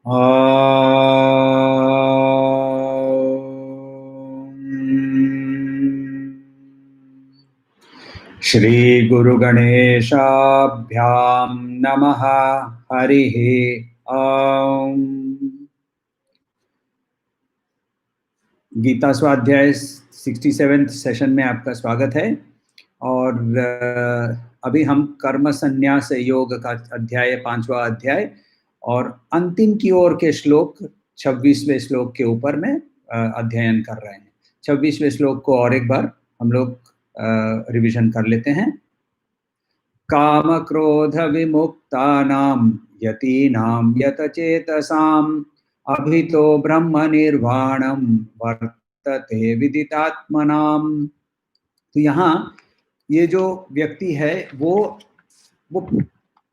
श्री गुरु गणेशाभ्याम नमः। हरिः ओम। गीता स्वाध्याय 67 सेशन में आपका स्वागत है। और अभी हम कर्म संन्यास योग का अध्याय 5वां अध्याय और अंतिम की ओर के श्लोक 26वें श्लोक के ऊपर में अध्ययन कर रहे हैं। 26वें श्लोक को और एक बार हम लोग रिवीजन कर लेते हैं। काम क्रोध विमुक्तानां यतीनां यतचेतसाम् अभितो ब्रह्म निर्वाणम वर्तते विदितात्मनाम। तो यहाँ ये जो व्यक्ति है वो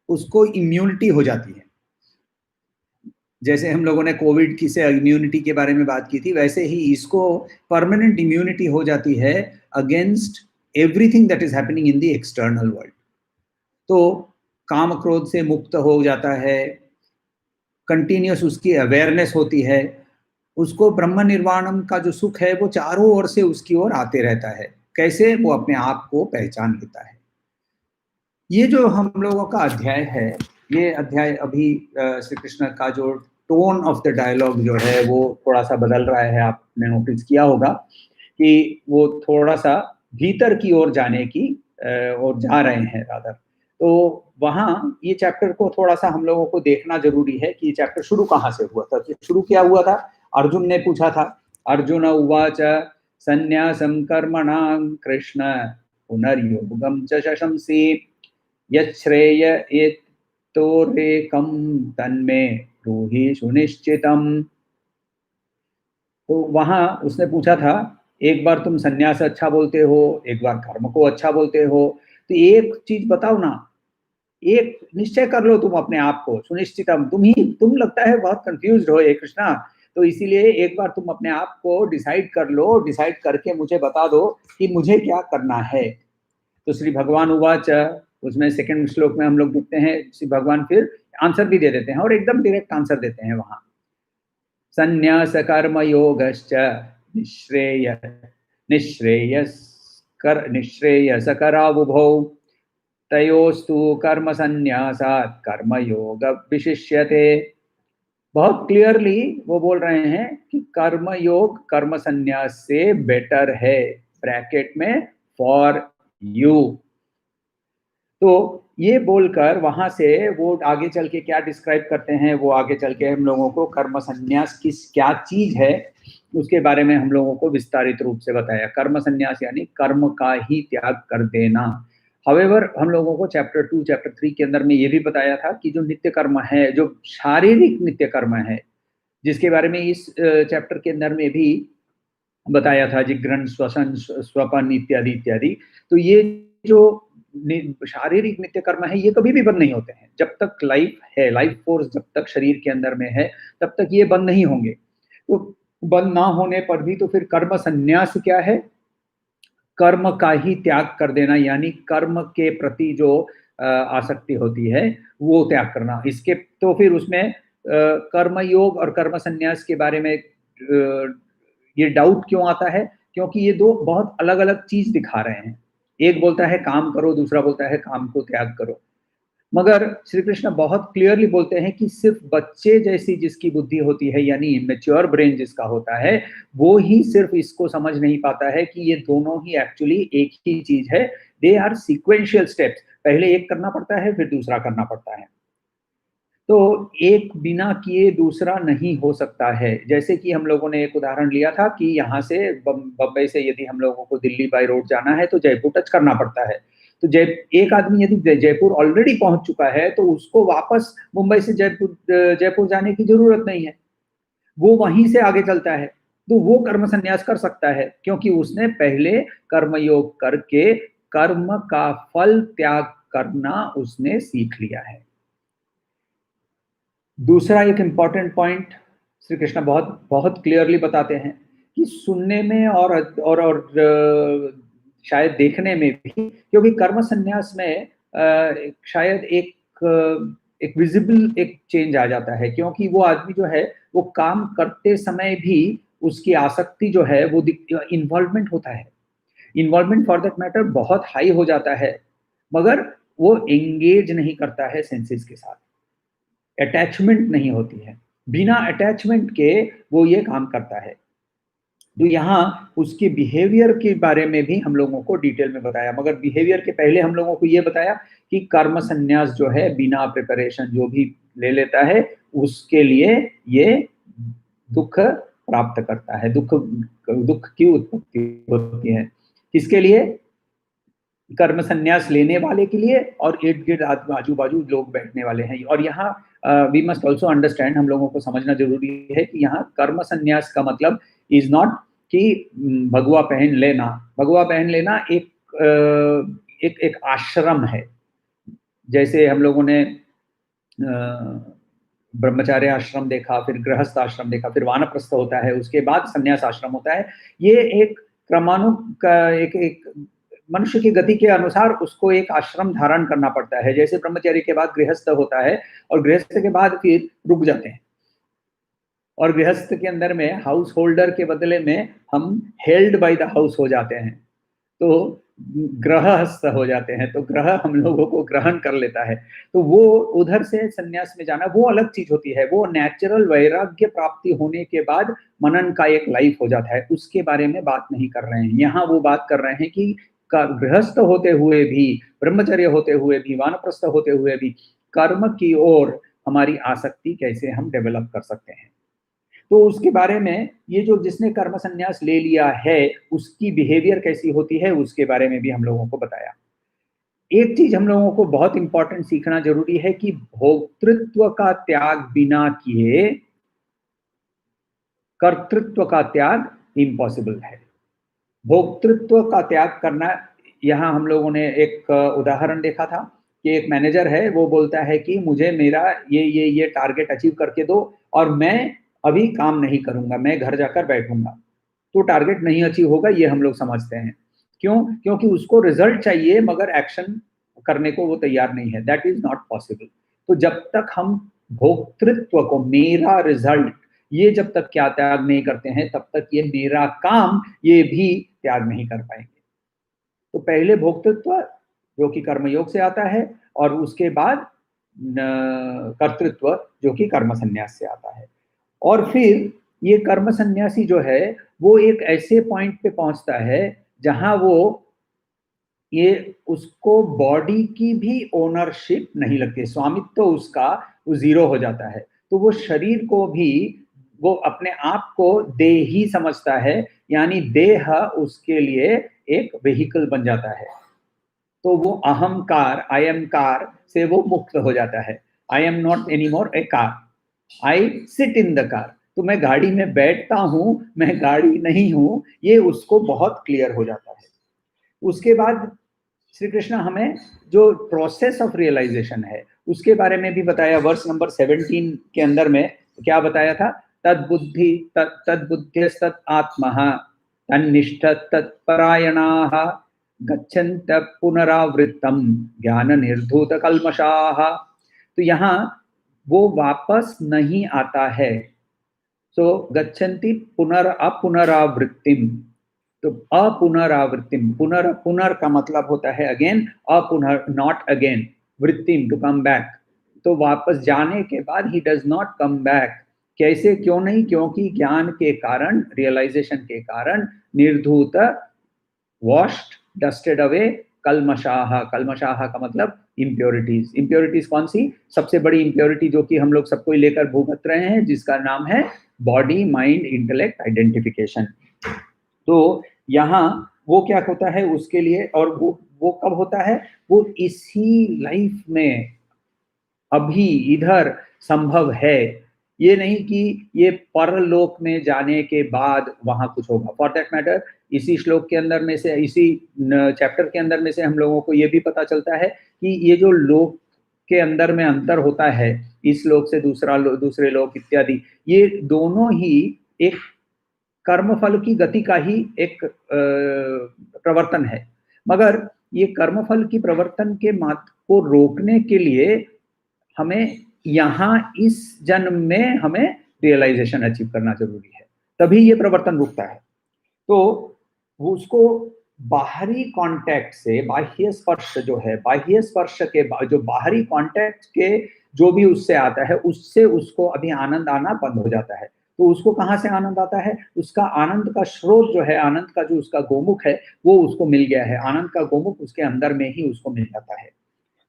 उसको इम्यूनिटी हो जाती है। जैसे हम लोगों ने कोविड की से इम्यूनिटी के बारे में बात की थी, वैसे ही इसको परमानेंट इम्यूनिटी हो जाती है against everything that is happening in the external world. तो काम क्रोध से मुक्त हो जाता है, कंटिन्यूस उसकी अवेयरनेस होती है, उसको ब्रह्म निर्वाणम का जो सुख है वो चारों ओर से उसकी ओर आते रहता है। कैसे? वो अपने आप को पहचान लेता है। ये जो हम लोगों का अध्याय है, ये अध्याय अभी श्री कृष्ण का जो टोन ऑफ द डायलॉग जो है वो थोड़ा सा बदल रहा है। आपने नोटिस किया होगा कि वो थोड़ा सा भीतर की ओर जाने की ओर जा रहे हैं रादर। तो वहाँ ये चैप्टर को थोड़ा सा हम लोगों को देखना जरूरी है कि ये चैप्टर शुरू कहाँ से हुआ था। तो शुरू क्या हुआ था? अर्जुन ने पूछा था। अर्जुन उवाच संन्यासं कर्मणां कृष्ण पुनर्योगं च शंसी यच्छ्रेय एतोरेकं तन्मे ब्रूहि सुनिश्चितम्। तो वहां उसने पूछा था, एक बार तुम संन्यास अच्छा बोलते हो, एक बार कर्म को अच्छा बोलते हो, तो एक चीज बताओ ना, एक निश्चय कर लो तुम अपने आप को। सुनिश्चितम, तुम लगता है बहुत कंफ्यूज्ड हो ये कृष्णा, तो इसीलिए एक बार तुम अपने आप को डिसाइड कर लो, डिसाइड करके मुझे बता दो कि मुझे क्या करना है। तो श्री भगवान उवाच, उसमें सेकंड श्लोक में हम लोग देखते हैं श्री भगवान फिर आंसर भी दे देते हैं और एकदम डायरेक्ट आंसर देते हैं वहां। संन्यास कर्म योगश्च निश्रेय निश्रेयस करावुभौ तयोस्तु कर्म संन्यासात् कर्म योग विशिष्यते। बहुत क्लियरली वो बोल रहे हैं कि कर्म योग कर्म संन्यास से बेटर है, ब्रैकेट में फॉर यू। तो ये बोलकर वहां से वो आगे चल के क्या डिस्क्राइब करते हैं, वो आगे चल के हम लोगों को कर्म संन्यास क्या चीज है उसके बारे में हम लोगों को विस्तारित रूप से बताया। कर्म संन्यास यानी कर्म का ही त्याग कर देना। हावेवर हम लोगों को चैप्टर 2 चैप्टर 3 के अंदर में ये भी बताया था कि जो नित्य कर्म है, जो शारीरिक नित्य कर्म है, जिसके बारे में इस चैप्टर के अंदर में भी बताया था, जिग्रहण श्वसन स्वपन इत्यादि इत्यादि। तो ये जो शारीरिक नित्य कर्म है ये कभी भी बंद नहीं होते हैं। जब तक लाइफ है, लाइफ फोर्स जब तक शरीर के अंदर में है, तब तक ये बंद नहीं होंगे। तो बंद ना होने पर भी तो फिर कर्म संन्यास क्या है? कर्म का ही त्याग कर देना, यानी कर्म के प्रति जो आसक्ति होती है वो त्याग करना। इसके तो फिर उसमें कर्म योग और कर्म संन्यास के बारे में ये डाउट क्यों आता है? क्योंकि ये दो बहुत अलग अलग चीज दिखा रहे हैं। एक बोलता है काम करो, दूसरा बोलता है काम को त्याग करो। मगर श्री कृष्ण बहुत क्लियरली बोलते हैं कि सिर्फ बच्चे जैसी जिसकी बुद्धि होती है, यानी इमेच्योर ब्रेन जिसका होता है, वो ही सिर्फ इसको समझ नहीं पाता है कि ये दोनों ही एक्चुअली एक ही चीज है। They are sequential steps. पहले एक करना पड़ता है, फिर दूसरा करना पड़ता है। तो एक बिना किए दूसरा नहीं हो सकता है। जैसे कि हम लोगों ने एक उदाहरण लिया था कि यहाँ से बम्बई से यदि हम लोगों को दिल्ली बाय रोड जाना है तो जयपुर टच करना पड़ता है। तो एक आदमी यदि जयपुर ऑलरेडी पहुंच चुका है तो उसको वापस मुंबई से जयपुर जाने की जरूरत नहीं है, वो वहीं से आगे चलता है। तो वो कर्म संन्यास कर सकता है क्योंकि उसने पहले कर्मयोग करके कर्म का फल त्याग करना उसने सीख लिया है। दूसरा एक इंपॉर्टेंट पॉइंट श्री कृष्ण बहुत बहुत क्लियरली बताते हैं कि सुनने में और शायद देखने में भी, क्योंकि कर्म संन्यास में शायद एक विजिबल एक चेंज आ जाता है, क्योंकि वो आदमी जो है वो काम करते समय भी उसकी आसक्ति जो है वो इन्वॉल्वमेंट होता है, इन्वॉल्वमेंट फॉर दैट मैटर बहुत हाई हो जाता है, मगर वो एंगेज नहीं करता है सेंसेस के साथ, अटैचमेंट नहीं होती है, बिना अटैचमेंट के वो ये काम करता है। तो यहाँ उसके बिहेवियर के बारे में भी हम लोगों को डिटेल में बताया, मगर बिहेवियर के पहले हम लोगों को ये बताया कि कर्म संन्यास जो है बिना प्रिपरेशन जो भी ले लेता है उसके लिए ये दुख प्राप्त करता है, दुख की उत्पत्ति होती है। किसके लिए? कर्म संन्यास लेने वाले के लिए और इर्द गिर्द आजू बाजू लोग बैठने वाले हैं। और यहाँ वी मस्ट ऑल्सो अंडरस्टैंड, हम लोगों को समझना जरूरी है कि यहाँ कर्म संन्यास का मतलब इज नॉट कि भगवा पहन लेना। भगवा पहन लेना एक आश्रम है, जैसे हम लोगों ने ब्रह्मचार्य आश्रम देखा, फिर गृहस्थ आश्रम देखा, फिर वानप्रस्थ होता है, उसके बाद संन्यास आश्रम होता है। ये एक एक मनुष्य की गति के अनुसार उसको एक आश्रम धारण करना पड़ता है। जैसे ब्रह्मचर्य के बाद गृहस्थ होता है और गृहस्थ के बाद फिर रुक जाते हैं, और गृहस्थ के अंदर में हाउस होल्डर के बदले में हम हेल्ड बाय द हाउस हो जाते हैं, तो ग्रहस्थ हो जाते हैं, तो ग्रह हम लोगों को ग्रहण कर लेता है। तो वो उधर से संन्यास में जाना वो अलग चीज होती है, वो नेचुरल वैराग्य प्राप्ति होने के बाद मनन का एक लाइफ हो जाता है, उसके बारे में बात नहीं कर रहे हैं। यहाँ वो बात कर रहे हैं कि गृहस्थ होते हुए भी, ब्रह्मचर्य होते हुए भी, वानप्रस्थ होते हुए भी कर्म की ओर हमारी आसक्ति कैसे हम डेवलप कर सकते हैं। तो उसके बारे में ये जो जिसने कर्म संन्यास ले लिया है उसकी बिहेवियर कैसी होती है उसके बारे में भी हम लोगों को बताया। एक चीज हम लोगों को बहुत इंपॉर्टेंट सीखना जरूरी है कि भोक्तृत्व का त्याग बिना किए कर्तृत्व का त्याग इम्पॉसिबल है। भोक्तृत्व का त्याग करना, यहाँ हम लोगों ने एक उदाहरण देखा था कि एक मैनेजर है, वो बोलता है कि मुझे मेरा ये टारगेट अचीव करके दो और मैं अभी काम नहीं करूंगा, मैं घर जाकर बैठूंगा। तो टारगेट नहीं अचीव होगा, ये हम लोग समझते हैं। क्यों? क्योंकि उसको रिजल्ट चाहिए मगर एक्शन करने को वो तैयार नहीं है। That is not possible. तो जब तक हम भोक्तृत्व को, मेरा रिजल्ट, ये जब तक क्या त्याग नहीं करते हैं तब तक ये मेरा काम, ये भी त्याग नहीं कर पाएंगे। तो पहले भोक्तृत्व जो कि कर्मयोग से आता है, और उसके बाद कर्तृत्व जो कि कर्म संन्यास से आता है। और फिर ये कर्म सन्यासी जो है वो एक ऐसे पॉइंट पे पहुंचता है जहां वो ये उसको बॉडी की भी ओनरशिप नहीं लगती, स्वामित्व तो उसका वो जीरो हो जाता है। तो वो शरीर को भी वो अपने आप को देही समझता है, यानी देह उसके लिए एक व्हीकल बन जाता है। तो वो अहंकार, आई एम कार से वो मुक्त हो जाता है। I am not any more A car, I sit in the car. तो मैं गाड़ी में बैठता हूं, मैं गाड़ी नहीं हूं, ये उसको बहुत क्लियर हो जाता है। उसके बाद श्री कृष्ण हमें जो प्रोसेस ऑफ रियलाइजेशन है उसके बारे में भी बताया। वर्स नंबर 17 के अंदर में क्या बताया था? तद्बुद्ध्यस्तत् आत्मः तन्निष्ठ तत्परायणाः गच्छन्त पुनरावृत्तम ज्ञान निर्धूत कल्मषाः। तो यहाँ वो वापस नहीं आता है। सो गच्छन्ति पुनरावृत्तिम। तो अपुनरावृत्तिम, पुनर का मतलब होता है अगेन, अपुनर नॉट अगेन, वृत्तिम टू कम बैक। तो वापस जाने के बाद ही डज नॉट कम बैक। कैसे? क्यों नहीं? क्योंकि ज्ञान के कारण, रियलाइजेशन के कारण निर्धूत, वॉश्ड, डस्टेड अवे, कल्मषाह। कल्मषाह का मतलब इम्प्योरिटीज। इम्प्योरिटीज कौन सी? सबसे बड़ी इम्प्योरिटी जो कि हम लोग सबको लेकर भुगत रहे हैं, जिसका नाम है बॉडी माइंड इंटेलेक्ट आइडेंटिफिकेशन। तो यहाँ वो क्या होता है उसके लिए, और वो कब होता है? वो इसी लाइफ में अभी इधर संभव है, ये नहीं कि ये परलोक में जाने के बाद वहां कुछ होगा। फॉर दैट मैटर इसी श्लोक के अंदर में से, इसी चैप्टर के अंदर में से हम लोगों को ये भी पता चलता है कि ये जो लोक के अंदर में अंतर होता है, इस लोक से दूसरे लोक इत्यादि, ये दोनों ही एक कर्मफल की गति का ही एक प्रवर्तन है। मगर ये कर्मफल की प्रवर्तन के मार्ग को रोकने के लिए हमें यहाँ इस जन्म में हमें रियलाइजेशन अचीव करना जरूरी है, तभी ये प्रवर्तन रुकता है। तो वो उसको बाहरी कांटेक्ट से, बाह्य स्पर्श जो है, बाह्य स्पर्श के जो बाहरी कांटेक्ट के जो भी उससे आता है, उससे उसको अभी आनंद आना बंद हो जाता है। तो उसको कहाँ से आनंद आता है? उसका आनंद का स्रोत जो है, आनंद का जो उसका गोमुख है, वो उसको मिल गया है। आनंद का गोमुख उसके अंदर में ही उसको मिल जाता है।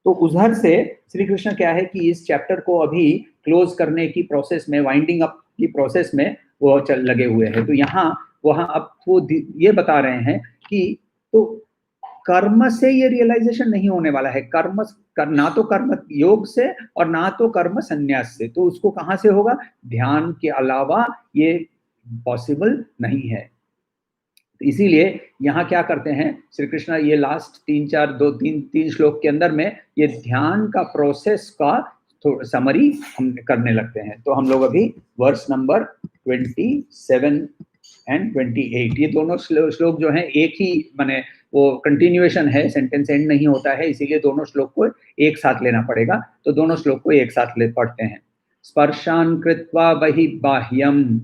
तो उधर से श्री कृष्ण क्या है कि इस चैप्टर को अभी क्लोज करने की प्रोसेस में, वाइंडिंग अप की प्रोसेस में वो चल लगे हुए हैं। तो यहाँ वहां अब वो ये बता रहे हैं कि तो कर्म से ये रियलाइजेशन नहीं होने वाला है, ना तो कर्म योग से और ना तो कर्म संन्यास से। तो उसको कहाँ से होगा? ध्यान के अलावा ये पॉसिबल नहीं है। तो इसीलिए यहाँ क्या करते हैं श्री कृष्ण, ये लास्ट तीन श्लोक के अंदर में ये ध्यान का प्रोसेस का समरी हम करने लगते हैं। तो हम लोग अभी वर्स नंबर 27 एंड 28, ये दोनों श्लोक जो हैं एक ही माने वो कंटिन्यूएशन है, सेंटेंस एंड नहीं होता है, इसीलिए दोनों श्लोक को एक साथ लेना पड़ेगा। तो दोनों श्लोक को एक साथ ले पढ़ते हैं। स्पर्शान कृत्वा बहि बाह्यम,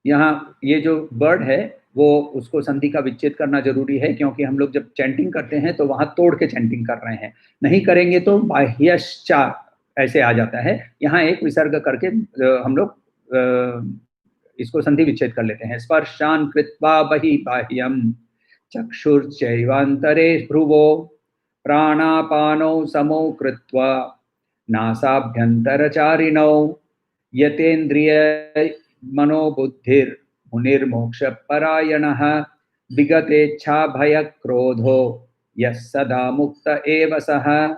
यहाँ ये जो वर्ड है वो उसको संधि का विच्छेद करना जरूरी है, क्योंकि हम लोग जब चैंटिंग करते हैं तो वहां तोड़ के चैंटिंग कर रहे हैं, नहीं करेंगे तो बाह्यश्चा ऐसे आ जाता है। यहाँ एक विसर्ग करके हम लोग इसको संधि विच्छेद कर लेते हैं। स्पर्शान कृत्वा बहि बाह्यम चक्षुर्चैवान्तरे भ्रुवो प्राणापानौ समौ कृत्वा नासाभ्यन्तरचारिणौ यतेन्द्रिय मनोबुद्धिर मुनिर्मोक्ष परायणः विगतेच्छा भय क्रोधो यः सदा मुक्त एव सः।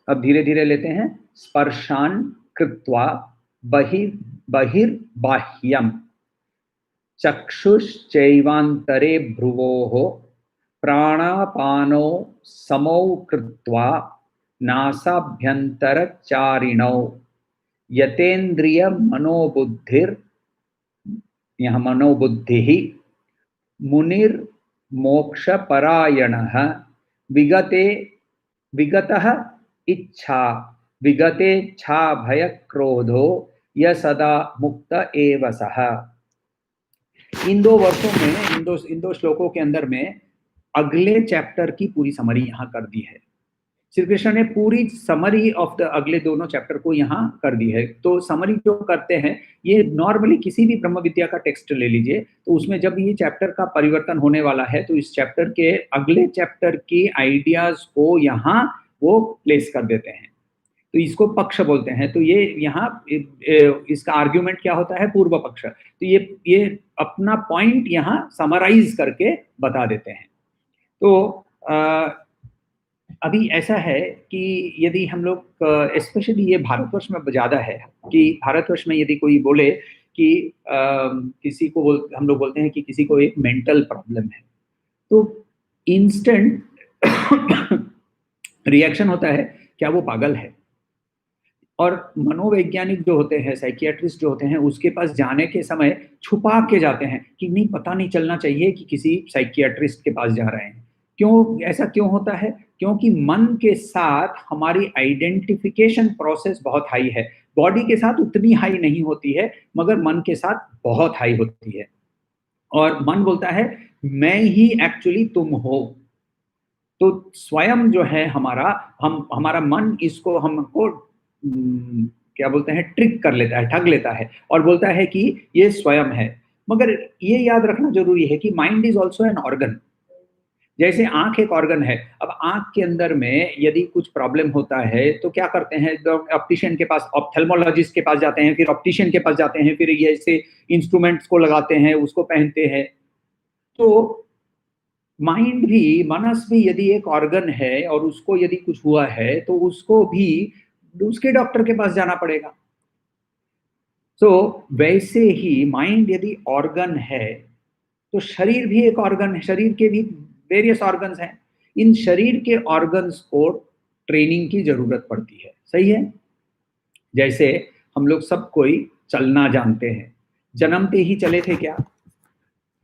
अब धीरे धीरे लेते हैं। स्पर्शान कृत्वा बहिर्बाह्यम चक्षुश्चैवान्तरे भ्रुवोः प्राणापानो समौ कृत्वा नासाभ्यन्तरचारिणौ यतेन्द्रिय मनोबुद्धिर, यहाँ मनोबुद्धि, मुनिर्मोक्ष परायणः विगतः इच्छा विगतेच्छा भय क्रोधो यः सदा मुक्त एव सः। इन दो वर्षों में, इन दो श्लोकों के अंदर में अगले चैप्टर की पूरी समरी यहाँ कर दी है। श्री कृष्ण ने पूरी समरी ऑफ द अगले दोनों चैप्टर को यहाँ कर दी है। तो समरी जो करते हैं, ये नॉर्मली किसी भी ब्रह्म विद्या का टेक्स्ट ले लीजिए, तो उसमें जब ये चैप्टर का परिवर्तन होने वाला है तो इस चैप्टर के अगले चैप्टर की आइडियाज को यहाँ वो प्लेस कर देते हैं। तो इसको पक्ष बोलते हैं। तो ये यहाँ इसका आर्ग्यूमेंट क्या होता है? पूर्व पक्ष। तो ये अपना पॉइंट यहाँ समराइज करके बता देते हैं। तो अभी ऐसा है कि यदि हम लोग स्पेशली ये भारतवर्ष में ज़्यादा है कि भारतवर्ष में यदि कोई बोले कि किसी को हम लोग बोलते हैं कि किसी को एक मेंटल प्रॉब्लम है, तो इंस्टेंट रिएक्शन होता है क्या वो पागल है। और मनोवैज्ञानिक जो होते हैं, साइकियाट्रिस्ट जो होते हैं, उसके पास जाने के समय छुपा के जाते हैं कि नहीं, पता नहीं चलना चाहिए कि किसी साइकियाट्रिस्ट के पास जा रहे हैं। क्यों ऐसा क्यों होता है? क्योंकि मन के साथ हमारी आइडेंटिफिकेशन प्रोसेस बहुत हाई है। बॉडी के साथ उतनी हाई नहीं होती है, मगर मन के साथ बहुत हाई होती है। और मन बोलता है मैं ही एक्चुअली तुम हो। तो स्वयं जो है हमारा मन इसको हमको क्या बोलते हैं, ट्रिक कर लेता है, ठग लेता है और बोलता है कि ये स्वयं है। मगर ये याद रखना जरूरी है कि mind is also an organ. जैसे आंख एक ऑर्गन है, अब आंख के अंदर में यदि कुछ प्रॉब्लम होता है तो क्या करते हैं, ऑप्टिशियन के पास, ऑप्थेल्मोलॉजिस्ट के पास जाते हैं, फिर ऑप्टिशियन के पास जाते हैं, फिर ये ऐसे इंस्ट्रूमेंट्स को लगाते हैं, उसको पहनते हैं। तो माइंड भी, मनस भी यदि एक ऑर्गन है और उसको यदि कुछ हुआ है तो उसको भी उसके डॉक्टर के पास जाना पड़ेगा। तो वैसे ही माइंड यदि ऑर्गन है तो शरीर भी एक ऑर्गन है, शरीर के भी वेरियस ऑर्गन्स हैं। इन शरीर के ऑर्गन्स को ट्रेनिंग की जरूरत पड़ती है, सही है। जैसे हम लोग सब कोई चलना जानते हैं, जन्मते ही चले थे क्या?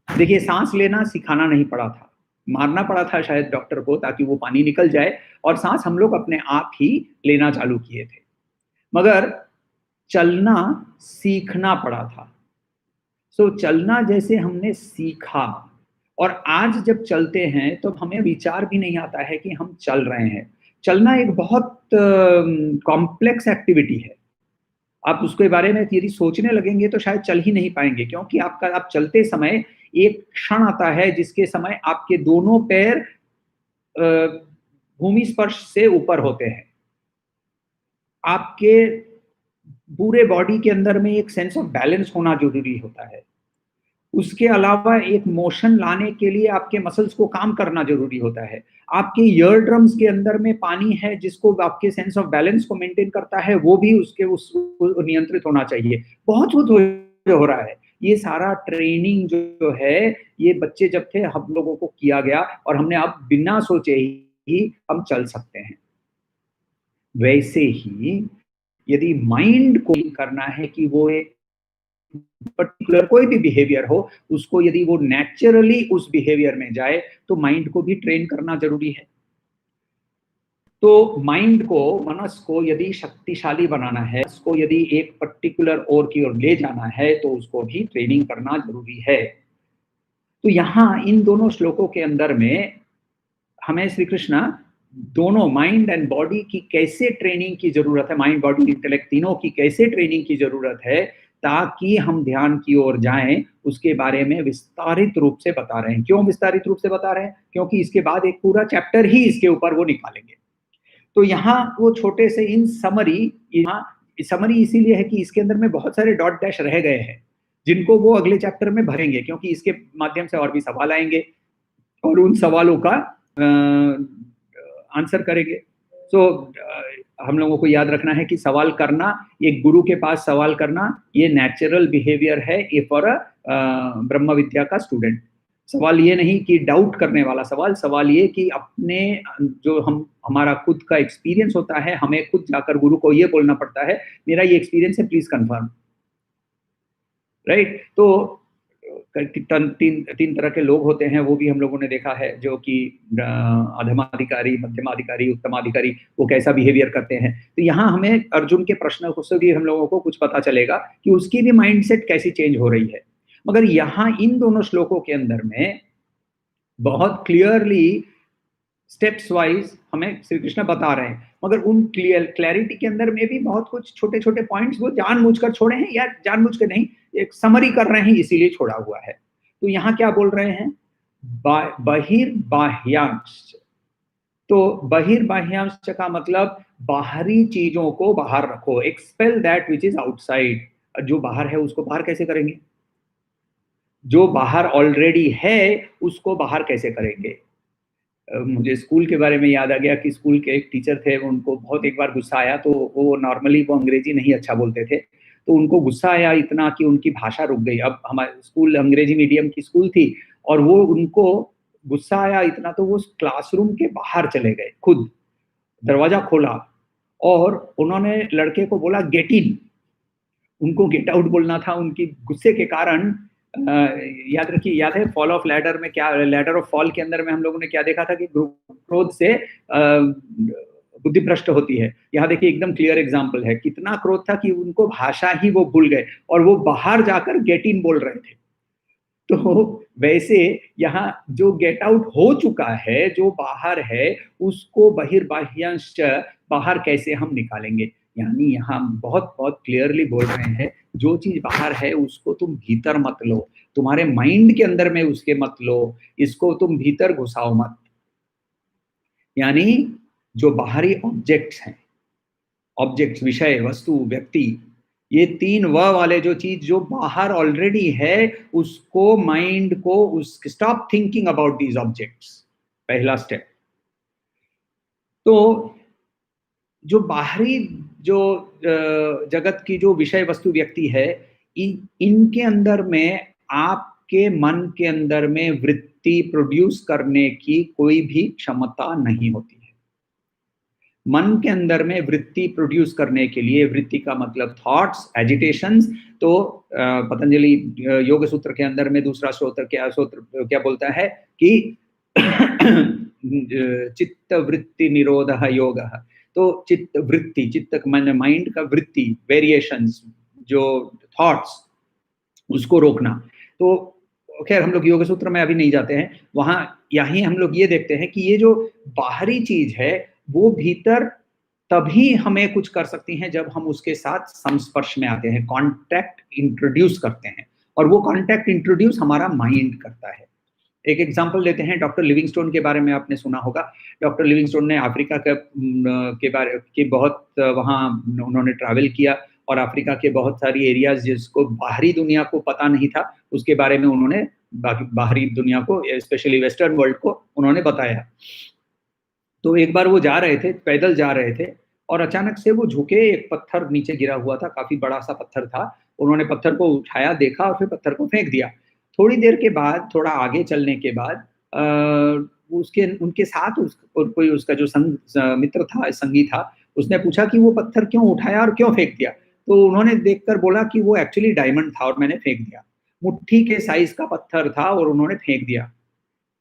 देखिए, सांस लेना सिखाना नहीं पड़ा था, मारना पड़ा था शायद डॉक्टर को ताकि वो पानी निकल जाए, और सांस हम लोग अपने आप ही लेना चालू किए थे। मगर चलना सीखना पड़ा था। सो चलना जैसे हमने सीखा, और आज जब चलते हैं तो हमें विचार भी नहीं आता है कि हम चल रहे हैं। चलना एक बहुत कॉम्प्लेक्स एक्टिविटी है। आप उसके बारे में यदि सोचने लगेंगे तो शायद चल ही नहीं पाएंगे, क्योंकि आप चलते समय एक क्षण आता है जिसके समय आपके दोनों पैर भूमि स्पर्श से ऊपर होते हैं। आपके पूरे बॉडी के अंदर में एक सेंस ऑफ बैलेंस होना जरूरी होता है। उसके अलावा एक मोशन लाने के लिए आपके मसल्स को काम करना जरूरी होता है। आपके ईयर ड्रम्स के अंदर में पानी है जिसको आपके सेंस ऑफ बैलेंस को मेंटेन करता है, वो भी उसके उस नियंत्रित होना चाहिए। बहुत कुछ हो रहा है। ये सारा ट्रेनिंग जो है, ये बच्चे जब थे हम लोगों को किया गया, और हमने अब बिना सोचे ही हम चल सकते हैं। वैसे ही यदि माइंड को करना है कि वो एक पर्टिकुलर कोई भी बिहेवियर हो, उसको यदि वो नेचुरली उस बिहेवियर में जाए, तो माइंड को भी ट्रेन करना जरूरी है। तो माइंड को, मनस को यदि शक्तिशाली बनाना है, उसको यदि एक पर्टिकुलर ओर की ओर ले जाना है, तो उसको भी ट्रेनिंग करना जरूरी है। तो यहाँ इन दोनों श्लोकों के अंदर में हमें श्री कृष्ण दोनों माइंड एंड बॉडी की कैसे ट्रेनिंग की जरूरत है, माइंड बॉडी इंटेलेक्ट तीनों की कैसे ट्रेनिंग की जरूरत है ताकि हम ध्यान की ओर जाएं, उसके बारे में विस्तारित रूप से बता रहे हैं। क्यों विस्तारित रूप से बता रहे हैं? क्योंकि इसके बाद एक पूरा चैप्टर ही इसके ऊपर वो निकालेंगे। तो यहाँ वो छोटे से इन समरी, यहाँ समरी इसीलिए है कि इसके अंदर में बहुत सारे डॉट डैश रह गए हैं जिनको वो अगले चैप्टर में भरेंगे, क्योंकि इसके माध्यम से और भी सवाल आएंगे और उन सवालों का आंसर करेंगे। सो हम लोगों को याद रखना है कि सवाल करना, एक गुरु के पास सवाल करना, ये नेचुरल बिहेवियर है ये फॉर अ ब्रह्म विद्या का स्टूडेंट। सवाल ये नहीं कि डाउट करने वाला सवाल, सवाल ये कि अपने जो हमारा खुद का एक्सपीरियंस होता है, हमें खुद जाकर गुरु को ये बोलना पड़ता है, मेरा ये एक्सपीरियंस है, प्लीज कंफर्म। राइट? तो तीन तरह के लोग होते हैं, वो भी हम लोगों ने देखा है, जो कि अधमाधिकारी, मध्यमाधिकारी, उत्तमाधिकारी, वो कैसा बिहेवियर करते हैं। तो यहाँ हमें अर्जुन के प्रश्न से भी हम लोगों को कुछ पता चलेगा कि उसकी भी माइंडसेट कैसी चेंज हो रही है। मगर यहाँ इन दोनों श्लोकों के अंदर में बहुत क्लियरली स्टेप्स वाइज हमें श्री कृष्ण बता रहे हैं, मगर उन क्लैरिटी के अंदर में भी बहुत कुछ छोटे छोटे पॉइंट्स वो जानबूझकर छोड़े हैं, या जानबूझकर नहीं, एक समरी कर रहे हैं इसीलिए छोड़ा हुआ है। तो यहाँ क्या बोल रहे हैं? बहिर्बाह्यांश। तो बहिर्बाह्यांश का मतलब बाहरी चीजों को बाहर रखो, expel that which is outside. जो बाहर है उसको बाहर कैसे करेंगे? जो बाहर ऑलरेडी है उसको बाहर कैसे करेंगे? मुझे स्कूल के बारे में याद आ गया कि स्कूल के एक टीचर थे, उनको बहुत एक बार गुस्सा आया, तो वो नॉर्मली वो अंग्रेजी नहीं अच्छा बोलते थे, तो उनको गुस्सा आया इतना कि उनकी भाषा रुक गई। अब हमारे स्कूल अंग्रेजी मीडियम की स्कूल थी, और वो उनको गुस्सा आया इतना तो वो क्लासरूम के बाहर चले गए, खुद दरवाजा खोला और उन्होंने लड़के को बोला गेट इन। उनको गेट आउट बोलना था, उनकी गुस्से के कारण। याद रखिए, याद है फॉल ऑफ लैडर में क्या, लैडर ऑफ फॉल के अंदर में हम लोगों ने क्या देखा था कि क्रोध से बुद्धि भ्रष्ट होती है। यहाँ देखिए एकदम क्लियर एग्जांपल है, कितना क्रोध था कि उनको भाषा ही वो भूल गए और वो बाहर जाकर गेट इन बोल रहे थे। तो वैसे यहाँ जो गेट आउट हो चुका है, जो बाहर है, उसको बहिर्बाह्यांश बाहर कैसे हम निकालेंगे? यानी यहाँ बहुत बहुत क्लियरली बोल रहे हैं, जो चीज बाहर है उसको तुम भीतर मत लो, तुम्हारे माइंड के अंदर में उसके मत लो, इसको तुम भीतर घुसाओ मत। यानी जो बाहरी ऑब्जेक्ट्स हैं, ऑब्जेक्ट्स विषय, वस्तु, व्यक्ति, ये तीन व वाले जो चीज जो बाहर ऑलरेडी है, उसको माइंड को उस stop thinking about these objects, पहला स्टेप। तो जो बाहरी जो जगत की जो विषय, वस्तु, व्यक्ति है, इनके अंदर में आपके मन के अंदर में वृत्ति प्रोड्यूस करने की कोई भी क्षमता नहीं होती है। मन के अंदर में वृत्ति प्रोड्यूस करने के लिए, वृत्ति का मतलब थॉट्स, एजिटेशंस, तो पतंजलि योग सूत्र के अंदर में दूसरा सूत्र क्या बोलता है कि चित्त वृत्ति निरोधः योगः। तो चित्त वृत्ति, चित्त माने माइंड का वृत्ति, वेरिएशंस, जो थॉट्स, उसको रोकना। तो खैर हम लोग योग सूत्र में अभी नहीं जाते हैं, वहां यहीं हम लोग ये देखते हैं कि ये जो बाहरी चीज है वो भीतर तभी हमें कुछ कर सकती हैं जब हम उसके साथ संस्पर्श में आते हैं, कांटेक्ट इंट्रोड्यूस करते हैं, और वो कांटेक्ट इंट्रोड्यूस हमारा माइंड करता है। एक एग्जांपल लेते हैं, डॉक्टर लिविंगस्टोन के बारे में आपने सुना होगा। डॉक्टर लिविंगस्टोन ने अफ्रीका के बारे की बहुत वहाँ उन्होंने ट्रैवल किया, और अफ्रीका के बहुत सारी एरियाज जिसको बाहरी दुनिया को पता नहीं था, उसके बारे में उन्होंने बाहरी दुनिया को, स्पेशली वेस्टर्न वर्ल्ड को उन्होंने बताया। तो एक बार वो जा रहे थे, पैदल जा रहे थे, और अचानक से वो झुके, एक पत्थर नीचे गिरा हुआ था, काफी बड़ा सा पत्थर था। उन्होंने पत्थर को उठाया, देखा, और फिर पत्थर को फेंक दिया। थोड़ी देर के बाद, थोड़ा आगे चलने के बाद उसके उनके साथ कोई उसका जो मित्र था, संगी था, उसने पूछा कि वो पत्थर क्यों उठाया और क्यों फेंक दिया। तो उन्होंने देखकर बोला कि वो एक्चुअली डायमंड था और मैंने फेंक दिया। मुट्ठी के साइज का पत्थर था और उन्होंने फेंक दिया।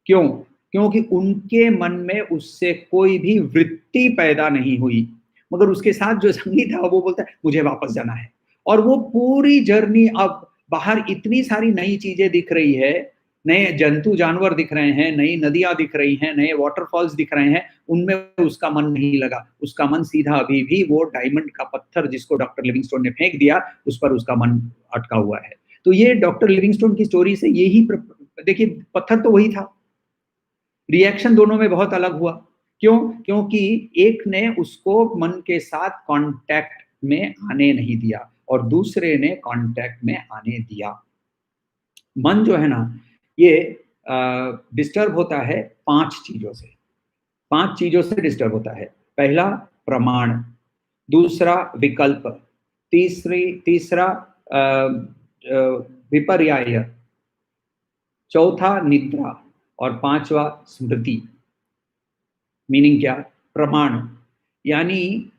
क्यों? क्योंकि उनके मन में उससे कोई भी वृत्ति पैदा नहीं हुई। मगर उसके साथ जो संगी था वो बोलता है मुझे वापस जाना है। और वो पूरी जर्नी, अब बाहर इतनी सारी नई चीजें दिख रही है, नए जंतु जानवर दिख रहे हैं, नई नदियां दिख रही हैं, नए वाटरफॉल्स दिख रहे हैं, उनमें उसका मन नहीं लगा। उसका मन सीधा अभी भी वो डायमंड का पत्थर जिसको डॉक्टर लिविंगस्टोन ने फेंक दिया, उस पर उसका मन अटका हुआ है। तो ये डॉक्टर लिविंगस्टोन की स्टोरी से यही देखिए, पत्थर तो वही था, रिएक्शन दोनों में बहुत अलग हुआ। क्यों? क्योंकि एक ने उसको मन के साथ कांटेक्ट में आने नहीं दिया और दूसरे ने कांटेक्ट में आने दिया। मन जो है ना, ये डिस्टर्ब होता है 5 चीजों से। 5 चीजों से डिस्टर्ब होता है। पहला प्रमाण, दूसरा विकल्प, तीसरा विपर्याय, चौथा निद्रा, और 5वां स्मृति। मीनिंग क्या? प्रमाण यानी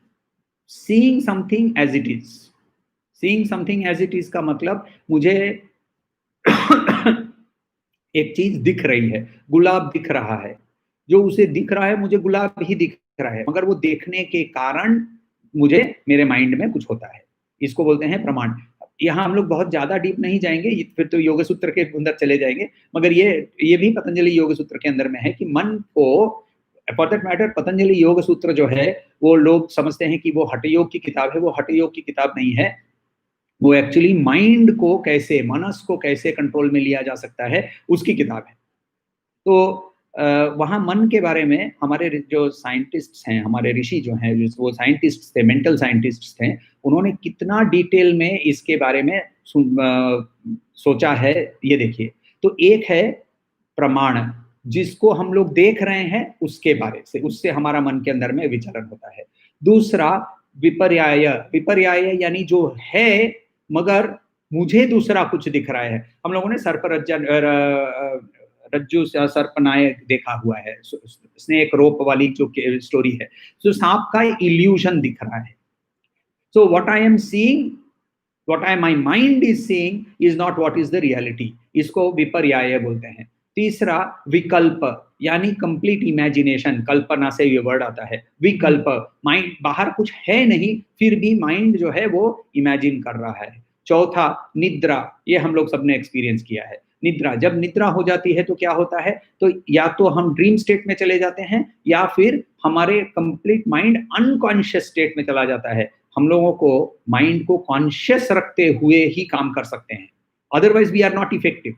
seeing something as it is. Seeing something as it is का मतलब, मुझे एक चीज दिख रही है, गुलाब दिख रहा है, जो उसे दिख रहा है मुझे गुलाब ही दिख रहा है, मगर वो देखने के कारण मुझे, मेरे माइंड में कुछ होता है, इसको बोलते हैं प्रमाण। यहाँ हम लोग बहुत ज्यादा डीप नहीं जाएंगे, फिर तो योग सूत्र के अंदर चले जाएंगे, मगर ये भी पतंजलि योग सूत्र के अंदर में है कि मन को, फॉर दैट मैटर पतंजलि योग सूत्र जो है, वो लोग समझते हैं कि वो हठ योग की किताब है। वो हठ योग की किताब नहीं है, वो एक्चुअली माइंड को कैसे, मनस को कैसे कंट्रोल में लिया जा सकता है, उसकी किताब है। तो वहाँ मन के बारे में हमारे जो साइंटिस्ट्स हैं, हमारे ऋषि जो हैं, वो साइंटिस्ट थे, मेंटल साइंटिस्ट्स थे, उन्होंने कितना डिटेल में इसके बारे में सोचा है, ये देखिए। तो एक है प्रमाण, जिसको हम लोग देख रहे हैं उसके बारे से, उससे हमारा मन के अंदर में विचलन होता है। दूसरा विपर्याय, विपर्याय यानी जो है मगर मुझे दूसरा कुछ दिख रहा है। हम लोगों ने रज्जु सर्पनायक देखा हुआ है, स्नेक रोप वाली जो स्टोरी है, तो सांप का इल्यूशन दिख रहा है। So what I am seeing, what my mind is seeing is not what is the reality, इसको विपर्याय बोलते हैं। तीसरा विकल्प यानी कंप्लीट इमेजिनेशन, कल्पना से ये वर्ड आता है, विकल्प, माइंड बाहर कुछ है नहीं, फिर भी माइंड जो है वो इमेजिन कर रहा है। चौथा निद्रा, ये हम लोग सबने एक्सपीरियंस किया है। निद्रा, जब निद्रा हो जाती है तो क्या होता है, तो या तो हम ड्रीम स्टेट में चले जाते हैं, या फिर हमारे कंप्लीट माइंड अनकॉन्शियस स्टेट में चला जाता है। हम लोगों को माइंड को कॉन्शियस रखते हुए ही काम कर सकते हैं, otherwise we are not effective.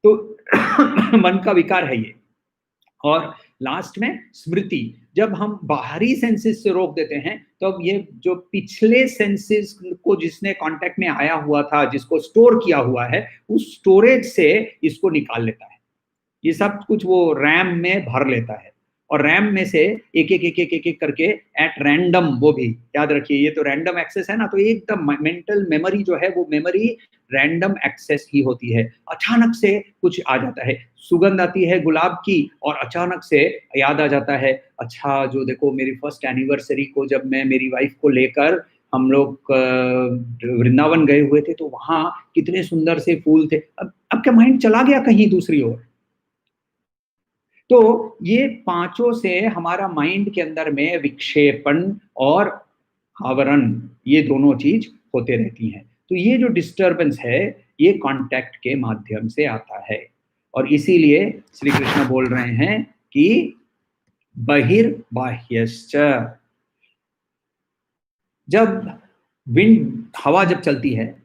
तो मन का विकार है ये। और लास्ट में स्मृति, जब हम बाहरी सेंसेस से रोक देते हैं तो अब ये जो पिछले सेंसेस को जिसने कांटेक्ट में आया हुआ था, जिसको स्टोर किया हुआ है, उस स्टोरेज से इसको निकाल लेता है। ये सब कुछ वो रैम में भर लेता है, और रैम में से एक करके एट रैंडम, वो भी याद रखिए, ये तो रैंडम एक्सेस है ना, तो एकदम मेंटल मेमोरी जो है वो मेमोरी रैंडम एक्सेस ही होती है। अचानक से कुछ आ जाता है, सुगंध आती है गुलाब की, और अचानक से याद आ जाता है, अच्छा जो देखो मेरी फर्स्ट एनिवर्सरी को जब मैं मेरी वाइफ को लेकर हम लोग वृंदावन गए हुए थे, तो वहां कितने सुंदर से फूल थे। अब क्या माइंड चला गया कहीं दूसरी ओर। तो ये पांचों से हमारा माइंड के अंदर में विक्षेपण और आवरण, ये दोनों चीज होते रहती हैं। तो ये जो डिस्टरबेंस है, ये कांटेक्ट के माध्यम से आता है। और इसीलिए श्री कृष्ण बोल रहे हैं कि बहिर्बाह्यश्च, जब विंड, हवा जब चलती है,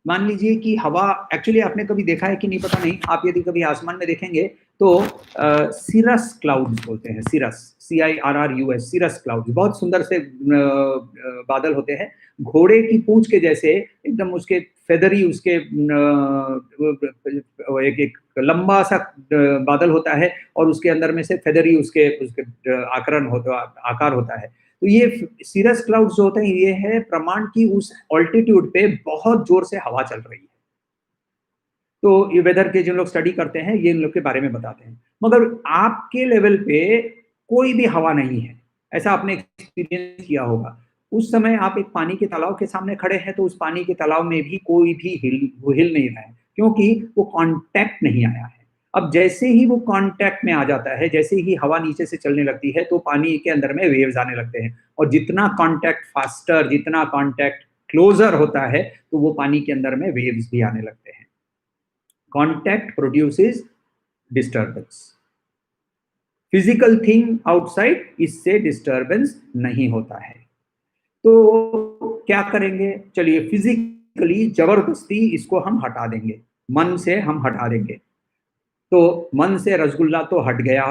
मान लीजिए कि हवा, एक्चुअली आपने कभी देखा है कि नहीं पता नहीं, आप यदि कभी आसमान में देखेंगे तो सिरस क्लाउड्स बोलते हैं, सिरस, CIRRUS, सिरस क्लाउड्स, बहुत सुंदर से बादल होते हैं, घोड़े की पूंछ के जैसे, एकदम उसके फेदरी, उसके एक एक लंबा सा बादल होता है और उसके अंदर में से फेदरी उसके उसके आकरण होता, आकार होता है। तो ये सीरस क्लाउड्स जो होते हैं, ये है प्रमाण की उस ऑल्टीट्यूड पे बहुत जोर से हवा चल रही है। तो ये वेदर के जो लोग स्टडी करते हैं, ये इन लोग के बारे में बताते हैं। मगर आपके लेवल पे कोई भी हवा नहीं है, ऐसा आपने एक्सपीरियंस किया होगा। उस समय आप एक पानी के तालाब के सामने खड़े हैं, तो उस पानी के तालाब में भी कोई भी हिल नहीं रहा है, क्योंकि वो कांटेक्ट नहीं आया है। अब जैसे ही वो कांटेक्ट में आ जाता है, जैसे ही हवा नीचे से चलने लगती है, तो पानी के अंदर में वेव्स आने लगते हैं, और जितना कांटेक्ट फास्टर, जितना कांटेक्ट क्लोजर होता है, तो वो पानी के अंदर में वेव्स भी आने लगते हैं। Contact produces disturbance. Physical thing outside, इससे डिस्टरबेंस नहीं होता है। तो क्या करेंगे, चलिए फिजिकली जबरदस्ती इसको हम हटा देंगे, मन से हम हटा देंगे। तो मन से रसगुल्ला तो हट गया,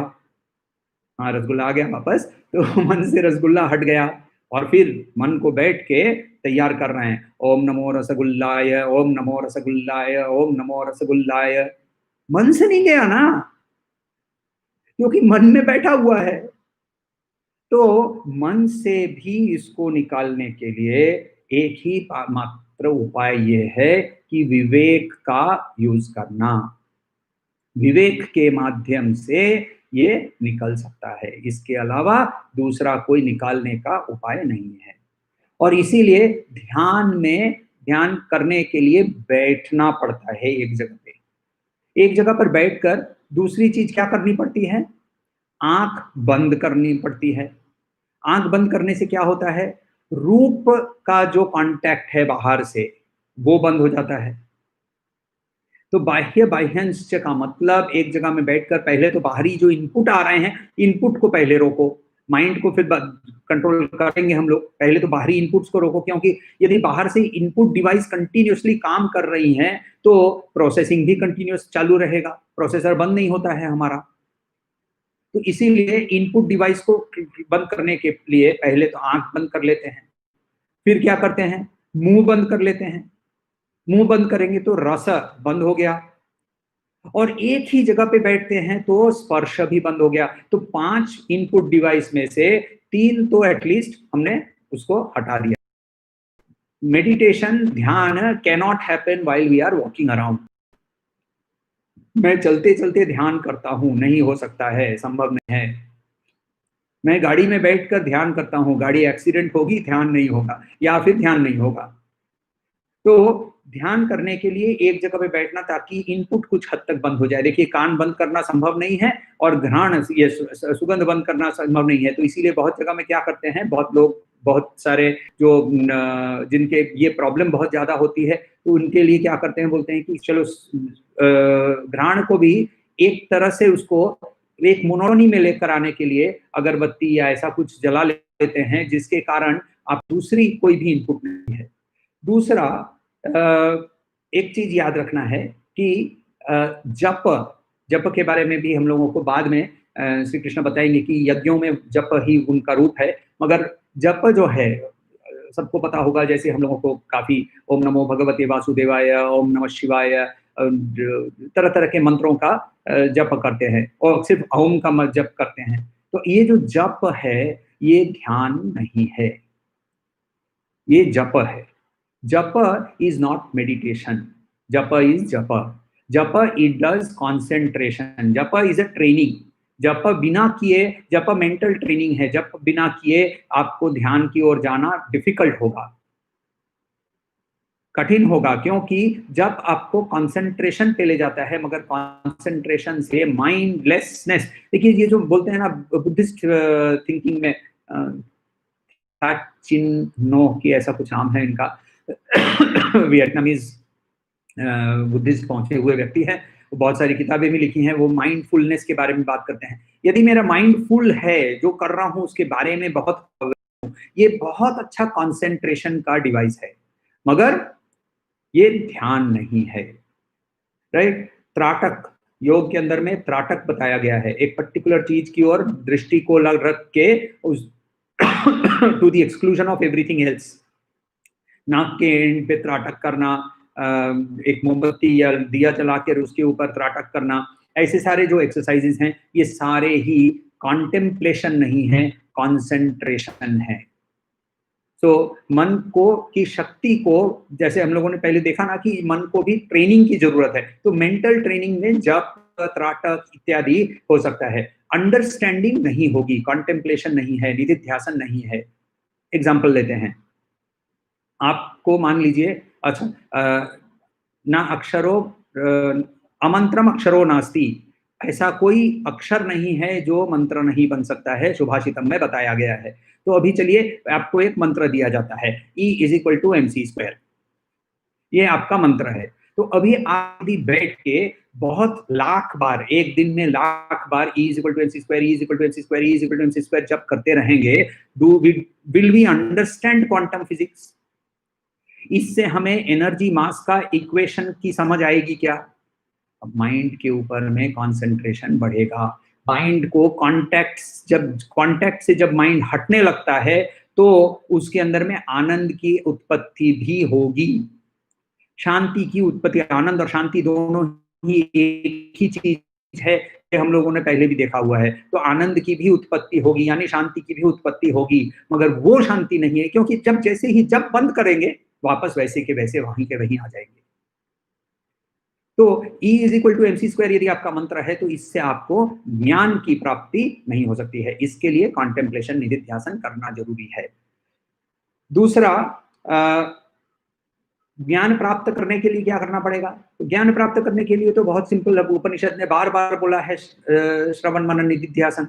हाँ रसगुल्ला आ गया वापस, तो मन से रसगुल्ला हट गया, और फिर मन को बैठ के तैयार कर रहे हैं, ओम नमो रसगुल्लाय, ओम नमो रसगुल्लाय, ओम नमो रसगुल्लाय। मन से नहीं गया ना, क्योंकि मन में बैठा हुआ है। तो मन से भी इसको निकालने के लिए एक ही मात्र उपाय ये है कि विवेक का यूज करना। विवेक के माध्यम से ये निकल सकता है, इसके अलावा दूसरा कोई निकालने का उपाय नहीं है। और इसीलिए ध्यान में, ध्यान करने के लिए बैठना पड़ता है एक जगह पे। एक जगह पर बैठकर दूसरी चीज क्या करनी पड़ती है, आंख बंद करनी पड़ती है। आंख बंद करने से क्या होता है, रूप का जो कांटेक्ट है बाहर से, वो बंद हो जाता है। तो बाह्य बाह्यांश का मतलब, एक जगह में बैठकर पहले तो बाहरी जो इनपुट आ रहे हैं, इनपुट को पहले रोको, माइंड को फिर कंट्रोल करेंगे हम लोग। पहले तो बाहरी इनपुट्स को रोको, क्योंकि यदि बाहर से इनपुट डिवाइस कंटिन्यूअसली काम कर रही हैं, तो प्रोसेसिंग भी कंटिन्यूअस चालू रहेगा, प्रोसेसर बंद नहीं होता है हमारा। तो इसीलिए इनपुट डिवाइस को बंद करने के लिए पहले तो आंख बंद कर लेते हैं, फिर क्या करते हैं, मुंह बंद कर लेते हैं। मुंह बंद करेंगे तो रस बंद हो गया, और एक ही जगह पे बैठते हैं तो स्पर्श भी बंद हो गया। तो 5 इनपुट डिवाइस में से 3 तो एटलीस्ट हमने उसको हटा दिया। मेडिटेशन, ध्यान cannot happen while we are walking around. मैं चलते चलते ध्यान करता हूं, नहीं हो सकता है, संभव नहीं है। मैं गाड़ी में बैठकर ध्यान करता हूं, गाड़ी एक्सीडेंट होगी, ध्यान नहीं होगा, या फिर ध्यान नहीं होगा। तो ध्यान करने के लिए एक जगह पे बैठना, ताकि इनपुट कुछ हद तक बंद हो जाए। देखिए, कान बंद करना संभव नहीं है, और घ्राण, ये सुगंध बंद करना संभव नहीं है। तो इसीलिए बहुत जगह में क्या करते हैं, बहुत लोग, बहुत सारे जो जिनके ये प्रॉब्लम बहुत ज्यादा होती है, तो उनके लिए क्या करते हैं, बोलते हैं कि चलो घ्राण को भी एक तरह से उसको एक मोनोटोनी में लेकर आने के लिए अगरबत्ती या ऐसा कुछ जला लेते हैं, जिसके कारण आप दूसरी कोई भी इनपुट नहीं है। दूसरा, एक चीज याद रखना है कि जप, जप के बारे में भी हम लोगों को बाद में श्री कृष्ण बताएंगे कि यज्ञों में जप ही उनका रूप है। मगर जप जो है, सबको पता होगा, जैसे हम लोगों को काफी ओम नमो भगवते वासुदेवाय, ओम नमः शिवाय, तरह तरह के मंत्रों का जप करते हैं, और सिर्फ ओम का जप करते हैं। तो ये जो जप है, ये ध्यान नहीं है, ये जप है। Japa is not meditation. Japa is japa. Japa, it does concentration. Japa is a training. जप बिना किए, जप मेंटल ट्रेनिंग है, जप बिना किए आपको ध्यान की ओर जाना डिफिकल्ट होगा। कठिन होगा, क्योंकि जब आपको कंसंट्रेशन पे ले जाता है, मगर कंसंट्रेशन से माइंडलेसनेस, देखिए ये जो बोलते हैं ना बुद्धिस्ट थिंकिंग में, चिन नो की ऐसा कुछ नाम है इनका, वियतनामीज बुद्धिस्ट पहुंचे हुए व्यक्ति है, बहुत सारी किताबें भी लिखी हैं, वो माइंडफुलनेस के बारे में बात करते हैं। यदि मेरा माइंड फुल है, जो कर रहा हूं उसके बारे में बहुत, ये बहुत अच्छा कंसंट्रेशन का डिवाइस है, मगर ये ध्यान नहीं है, राइट। त्राटक, योग के अंदर में त्राटक बताया गया है, एक पर्टिकुलर चीज की ओर दृष्टि को रख के उस to the exclusion of everything else, नाक के एंड पे त्राटक करना, एक मोमबत्ती या दिया जला कर उसके ऊपर त्राटक करना, ऐसे सारे जो एक्सरसाइजेस हैं, ये सारे ही कॉन्टेम्पलेशन नहीं है, कॉन्सेंट्रेशन है। तो मन को की शक्ति को, जैसे हम लोगों ने पहले देखा ना कि मन को भी ट्रेनिंग की जरूरत है, तो मेंटल ट्रेनिंग में जप, त्राटक इत्यादि हो सकता है, अंडरस्टैंडिंग नहीं होगी, कॉन्टेम्पलेशन नहीं है, निधिध्यासन नहीं है। एग्जाम्पल लेते हैं, आपको मान लीजिए, अच्छा ना अक्षरो अमंत्रम अक्षरो नास्ति, ऐसा कोई अक्षर नहीं है जो मंत्र नहीं बन सकता है, सुभाषितम में बताया गया है। तो अभी चलिए आपको एक मंत्र दिया जाता है, E = mc², ये आपका मंत्र है। तो अभी आप यदि बैठ के बहुत लाख बार, एक दिन में लाख बार E = mc², E = mc², E = mc² जब करते रहेंगे, will we understand quantum physics? इससे हमें एनर्जी मास का इक्वेशन की समझ आएगी क्या? माइंड के ऊपर में कंसंट्रेशन बढ़ेगा, माइंड को कांटेक्ट से जब माइंड हटने लगता है, तो उसके अंदर में आनंद की उत्पत्ति भी होगी, शांति की उत्पत्ति। आनंद और शांति दोनों ही एक ही चीज है, हम लोगों ने पहले भी देखा हुआ है। तो आनंद की भी उत्पत्ति होगी, यानी शांति की भी उत्पत्ति होगी, मगर वो शांति नहीं है, क्योंकि जब बंद करेंगे, वापस वैसे के वैसे वहीं के वहीं आ जाएंगे। तो E = mc² यदि आपका मंत्र है, तो इससे आपको ज्ञान की प्राप्ति नहीं हो सकती है, इसके लिए कॉन्टेम्पलेशन, निधिध्यासन करना जरूरी है। दूसरा, ज्ञान प्राप्त करने के लिए क्या करना पड़ेगा? तो ज्ञान प्राप्त करने के लिए तो बहुत सिंपल, उपनिषद ने बार बार बोला है, श्रवण मनन निधिध्यासन।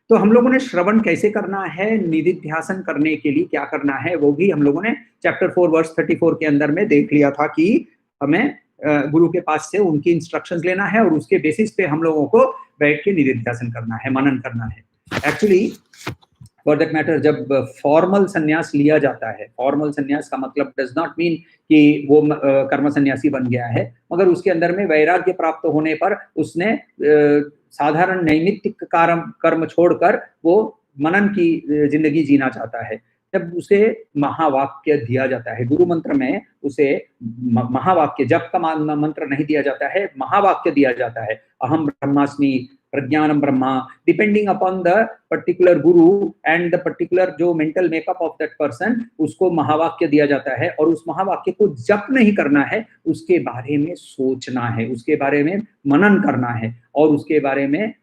तो हम लोगों ने श्रवण कैसे करना है, निधिध्यासन करने के लिए क्या करना है, वो भी हम लोगों ने चैप्टर 4 वर्स 34 के अंदर में देख लिया था कि हमें गुरु के पास से उनकी इंस्ट्रक्शंस लेना है, और उसके बेसिस पे हम लोगों को बैठ के निधिध्यासन करना है, मनन करना है। एक्चुअली फॉर दैट मैटर, जब फॉर्मल संन्यास लिया जाता है, फॉर्मल संन्यास का मतलब डज नॉट मीन कि वो कर्म सन्यासी बन गया है, मगर उसके अंदर में वैराग्य प्राप्त होने पर उसने साधारण नैमित्तिक कर्म छोड़कर वो मनन की जिंदगी जीना चाहता है, जब उसे महावाक्य दिया जाता है। गुरु मंत्र में उसे महावाक्य, जप का मंत्र नहीं दिया जाता है, महावाक्य दिया जाता है, अहम ब्रह्मास्मि, प्रज्ञानम ब्रह्मा, depending upon the particular guru and the particular जो mental makeup of that person, उसको महावाक्य दिया जाता है। और उस महावाक्य को जप नहीं करना है, उसके बारे में सोचना है, उसके बारे में मनन करना है, और उसके बारे में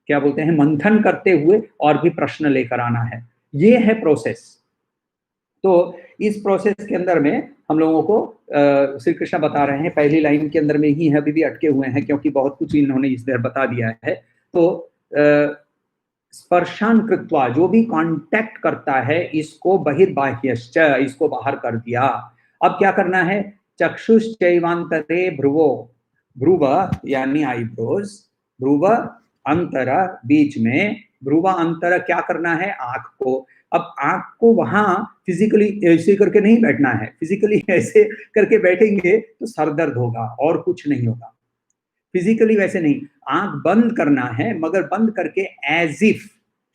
क्या बोलते हैं, मंथन करते हुए और भी प्रश्न लेकर आना है। ये है प्रोसेस। तो इस प्रोसेस के अंदर में हम लोगों को श्री कृष्ण बता रहे हैं, पहली लाइन के अंदर में ही है, अभी भी अटके हुए हैं, क्योंकि बहुत कुछ इन्होंने इस देर बता दिया है। तो स्पर्शान कृत्वा, जो भी कांटेक्ट करता है, इसको बहिर्बाह्यश्च, इसको बाहर कर दिया। अब क्या करना है? चक्षुश्चैवांतरे भ्रुवो, भ्रुव यानी आईब्रोज, भ्रुव अंतर बीच में, भ्रुव अंतर क्या करना है? आंख को। अब आंख को वहां फिजिकली ऐसे करके नहीं बैठना है, फिजिकली ऐसे करके बैठेंगे तो सर दर्द होगा और कुछ नहीं होगा। फिजिकली वैसे नहीं, आंख बंद करना है, मगर बंद करके एज इफ,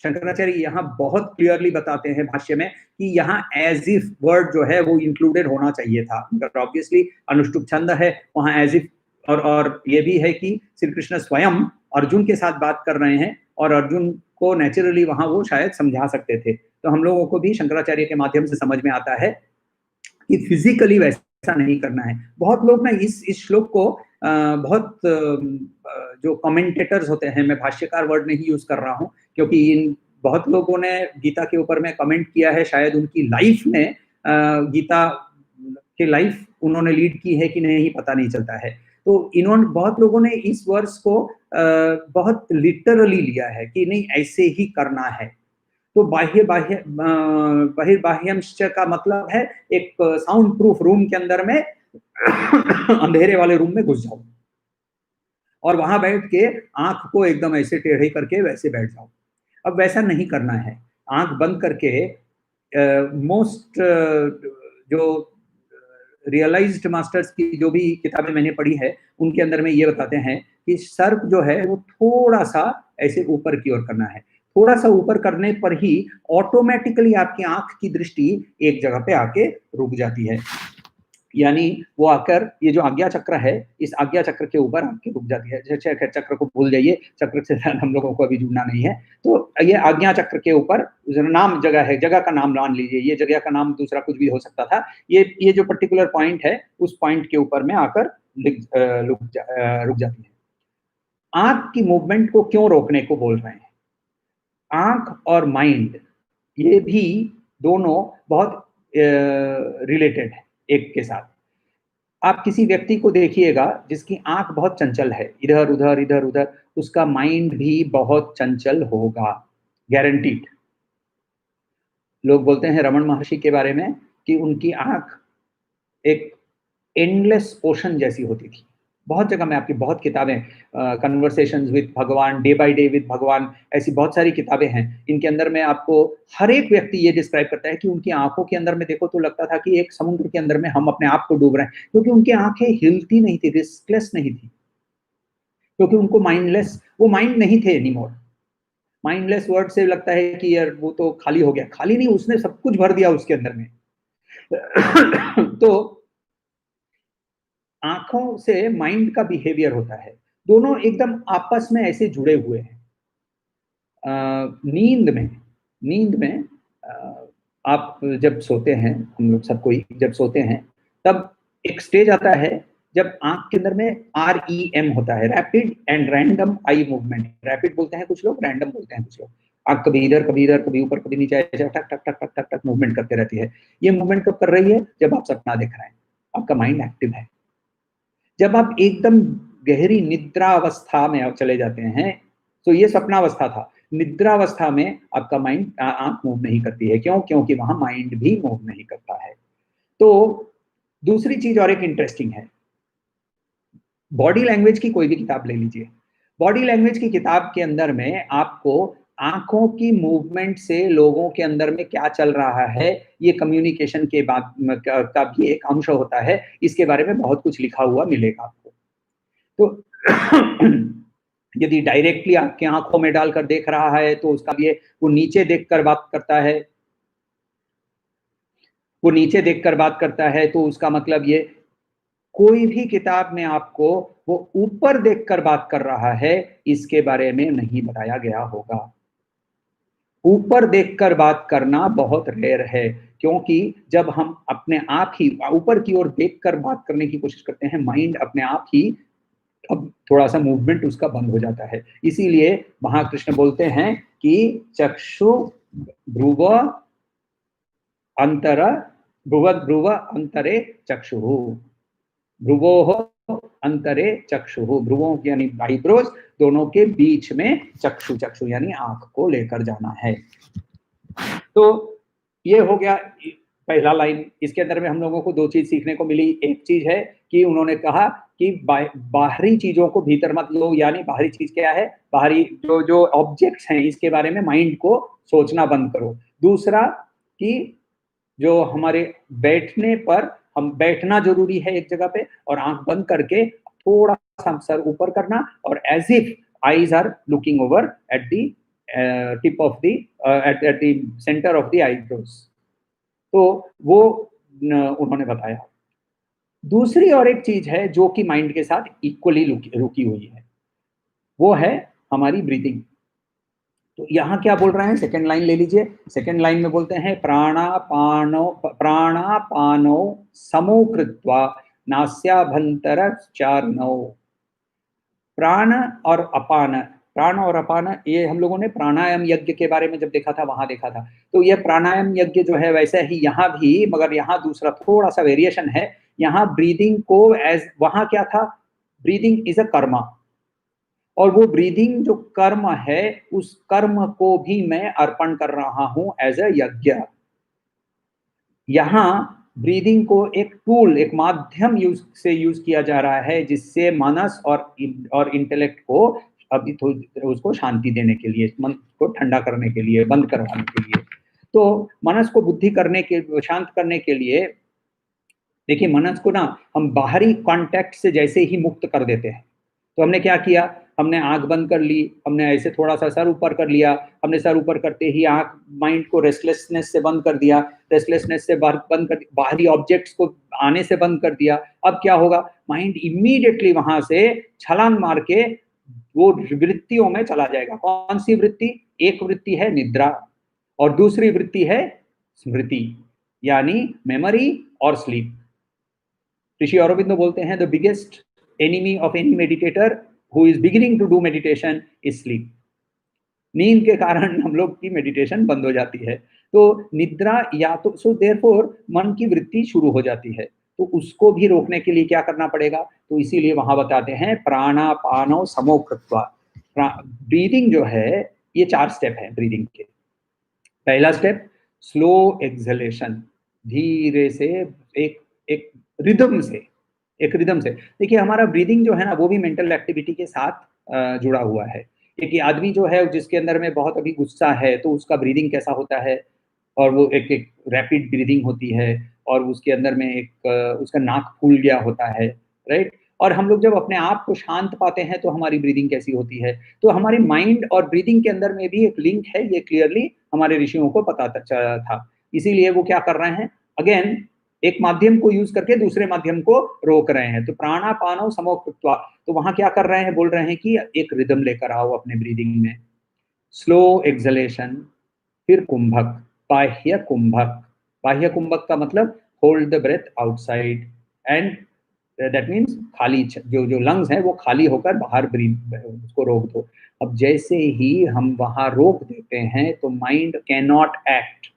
शंकराचार्य यहाँ बहुत क्लियरली बताते हैं भाष्य में कि यहाँ एज इफ वर्ड जो है वो इंक्लूडेड होना चाहिए था, मगर ऑब्वियसली अनुष्टुप छंद है, वहां एज इफ, और ये भी है कि श्री कृष्ण स्वयं अर्जुन के साथ बात कर रहे हैं, और अर्जुन को नेचुरली वहां वो शायद समझा सकते थे। तो हम लोगों को भी शंकराचार्य के माध्यम से समझ में आता है कि फिजिकली वैसा नहीं करना है। बहुत लोग ना इस श्लोक को बहुत जो कमेंटेटर्स होते हैं, मैं भाष्यकार वर्ड नहीं यूज कर रहा हूँ, क्योंकि इन बहुत लोगों ने गीता के ऊपर में कमेंट किया है, शायद उनकी लाइफ में गीता कि लाइफ उन्होंने लीड की है कि नहीं पता नहीं चलता है। तो इन्होंने बहुत लोगों ने इस वर्स को बहुत लिटरली लिया है कि नहीं ऐसे ही करना है। तो बहिर्बाह्यंश्च का मतलब है एक साउंड प्रूफ रूम के अंदर में अंधेरे वाले रूम में घुस जाओ और वहां बैठ के आंख को एकदम ऐसे टेढ़े करके वैसे बैठ जाओ। अब वैसा नहीं करना है। आंख बंद करके मोस्ट जो रियलाइज्ड मास्टर्स की जो भी किताबें मैंने पढ़ी है उनके अंदर में ये बताते हैं कि सर्प जो है वो थोड़ा सा ऐसे ऊपर की ओर करना है। थोड़ा सा ऊपर करने पर ही ऑटोमेटिकली आपकी आंख की दृष्टि एक जगह पे आके रुक जाती है, यानी वो आकर ये जो आज्ञा चक्र है इस आज्ञा चक्र के ऊपर आके रुक जाती है। चक्र को भूल जाइए, चक्र से हम लोगों को अभी जुड़ना नहीं है। तो ये आज्ञा चक्र के ऊपर नाम जगह है, जगह का नाम मान लीजिए, ये जगह का नाम दूसरा कुछ भी हो सकता था। ये जो पर्टिकुलर पॉइंट है उस पॉइंट के ऊपर में आकर रुक जाती है। आंख की मूवमेंट को क्यों रोकने को बोल रहे हैं? आंख और माइंड ये भी दोनों बहुत रिलेटेड है एक के साथ। आप किसी व्यक्ति को देखिएगा जिसकी आंख बहुत चंचल है, इधर उधर इधर उधर, उसका माइंड भी बहुत चंचल होगा, गारंटीड। लोग बोलते हैं रमन महर्षि के बारे में कि उनकी आंख एक एंडलेस ओशन जैसी होती थी। बहुत जगह में आपकी बहुत किताबें, कन्वर्सेशंस विद भगवान, डे बाय डे विद भगवान, ऐसी बहुत सारी किताबें हैं। इनके अंदर में आपको हर एक व्यक्ति ये डिस्क्राइब करता है कि उनकी आंखों के अंदर में देखो तो लगता था कि एक समुद्र के अंदर में हम अपने आप को डूब रहे हैं, क्योंकि उनकी आंखें हिलती नहीं थी, रिस्टलेस नहीं थी, क्योंकि उनको माइंडलेस, वो माइंड नहीं थे एनीमोर। माइंडलेस वर्ड से लगता है कि यार वो तो खाली हो गया, खाली नहीं, उसने सब कुछ भर दिया उसके अंदर में। तो आंखों से माइंड का बिहेवियर होता है, दोनों एकदम आपस में ऐसे जुड़े हुए हैं। नींद में आप जब सोते हैं, हम लोग सब कोई जब सोते हैं तब एक स्टेज आता है जब आंख के अंदर में REM होता है, rapid and random eye movement. Rapid बोलते हैं कुछ लोग, रैंडम बोलते हैं कुछ लोग। आंख कभी इधर कभी इधर, कभी ऊपर कभी नीचे, ऐसे टक टक टक टक टक टक मूवमेंट करते रहती है। ये मूवमेंट कब कर रही है? जब आप सपना देख रहे हैं, आपका माइंड एक्टिव है। जब आप एकदम गहरी निद्रावस्था में आप चले जाते हैं, तो ये सपनावस्था था। निद्रावस्था में आपका माइंड, आंख मूव नहीं करती है। क्यों? क्योंकि वहां माइंड भी मूव नहीं करता है। तो दूसरी चीज और एक इंटरेस्टिंग है, बॉडी लैंग्वेज की कोई भी किताब ले लीजिए। बॉडी लैंग्वेज की किताब के अंदर में आपको आंखों की मूवमेंट से लोगों के अंदर में क्या चल रहा है, ये कम्युनिकेशन के बाद का भी एक अंश होता है। इसके बारे में बहुत कुछ लिखा हुआ मिलेगा आपको। तो यदि डायरेक्टली आपकी आंखों में डालकर देख रहा है तो उसका भी वो नीचे देखकर बात करता है, वो नीचे देखकर बात करता है, तो उसका मतलब ये कोई भी किताब में आपको वो ऊपर देखकर बात कर रहा है इसके बारे में नहीं बताया गया होगा। ऊपर देखकर बात करना बहुत रेयर है, क्योंकि जब हम अपने आप ही ऊपर की ओर देखकर बात करने की कोशिश करते हैं, माइंड अपने आप ही अब थोड़ा सा मूवमेंट उसका बंद हो जाता है। इसीलिए महाकृष्ण बोलते हैं कि चक्षु भ्रुव अंतर, भ्रुव अंतरे चक्षु, भ्रुवोः अंतरे चक्षु, भ्रुवों यानी आईब्रोज, दोनों के बीच में चक्षु, चक्षु यानी आंख को लेकर जाना है। तो ये हो गया पहला लाइन। इसके अंदर में हम लोगों को दो चीज सीखने को मिली। एक चीज है कि उन्होंने कहा कि बाहरी चीजों को भीतर मत लो, यानी बाहरी चीज क्या है, बाहरी जो ऑब्जेक्ट्स हैं इसके बारे में माइंड को सोचना बंद करो। दूसरा कि जो हमारे बैठने पर, हम बैठना जरूरी है एक जगह पे और आंख बंद करके थोड़ा सा सर ऊपर करना, और as if eyes are looking over at the tip of the at the centre of the eyebrows. तो वो उन्होंने बताया। दूसरी और एक चीज है जो कि माइंड के साथ इक्वली रुकी हुई है, वो है हमारी ब्रीथिंग। तो यहाँ क्या बोल रहे हैं, सेकेंड लाइन ले लीजिए। सेकेंड लाइन में बोलते हैं प्राणापानो समो कृत्वा नास्याभंतर चारणौ। प्राण और अपान, प्राण और अपान, ये हम लोगों ने प्राणायाम यज्ञ के बारे में जब देखा था वहां देखा था। तो ये प्राणायाम यज्ञ जो है वैसे ही यहाँ भी, मगर यहाँ दूसरा थोड़ा सा वेरिएशन है। यहाँ ब्रीदिंग को एज, वहां क्या था, ब्रीदिंग इज अ कर्मा, और वो ब्रीदिंग जो कर्म है उस कर्म को भी मैं अर्पण कर रहा हूं एज अ यज्ञ। यहाँ ब्रीदिंग को एक टूल, एक माध्यम यूज किया जा रहा है, जिससे मानस और इंटेलेक्ट को अभी तो उसको शांति देने के लिए, मन को ठंडा करने के लिए, बंद करवाने के लिए। तो मनस को बुद्धि करने के, शांत करने के लिए, देखिए मनस को ना हम बाहरी कांटेक्ट से जैसे ही मुक्त कर देते हैं। तो हमने क्या किया, हमने आंख बंद कर ली, हमने ऐसे थोड़ा सा सर ऊपर कर लिया, हमने सर ऊपर करते ही आंख, माइंड को रेस्टलेसनेस से बंद कर दिया, रेस्टलेसनेस से बंद कर, बाहरी ऑब्जेक्ट्स को आने से बंद कर दिया। अब क्या होगा, माइंड इमीडिएटली वहां से छलांग मार के वो वृत्तियों में चला जाएगा। कौन सी वृत्ति, एक वृत्ति है निद्रा और दूसरी वृत्ति है स्मृति, यानी मेमोरी और स्लीप। ऋषि अरविंदो बोलते हैं the biggest enemy of any meditator who is beginning to do meditation is sleep. नींद के कारण हम लोग की मेडिटेशन बंद हो जाती है। तो निद्रा या तो, सो देयरफॉर मन की वृत्ति शुरू हो जाती है, तो उसको भी रोकने के लिए क्या करना पड़ेगा, तो इसीलिए वहां बताते हैं प्राणापानो समो कृत्वा। ब्रीदिंग जो है, ये 4 स्टेप है ब्रीदिंग के। पहला स्टेप स्लो एक्सहेलेशन, धीरे से, एक एक रिदम से, एक रिदम से। देखिए हमारा ब्रीदिंग जो है ना, वो भी मेंटल एक्टिविटी के साथ जुड़ा हुआ है। एक आदमी जो है जिसके अंदर में बहुत अभी गुस्सा है, तो उसका ब्रीदिंग कैसा होता है, और वो एक एक रैपिड ब्रीदिंग होती है, और उसके अंदर में एक उसका नाक फूल गया होता है, राइट। और हम लोग जब अपने आप को शांत पाते हैं तो हमारी ब्रीदिंग कैसी होती है। तो हमारी माइंड और ब्रीदिंग के अंदर में भी एक लिंक है, ये क्लियरली हमारे ऋषियों को पता चला था। इसीलिए वो क्या कर रहे हैं, अगेन एक माध्यम को यूज करके दूसरे माध्यम को रोक रहे हैं। तो प्राणापानो समो कृत्वा, तो वहां क्या कर रहे हैं, बोल रहे हैं कि एक रिदम लेकर आओ अपने ब्रीदिंग में। स्लो एक्सलेशन, फिर कुंभक, बाह्य कुंभक। बाह्य कुंभक का मतलब hold the breath outside, and that means खाली, जो जो लंग्स हैं वो खाली होकर बाहर ब्रीथ, उसको रोक दो। अब जैसे ही हम वहां रोक देते हैं तो माइंड कैन नॉट एक्ट।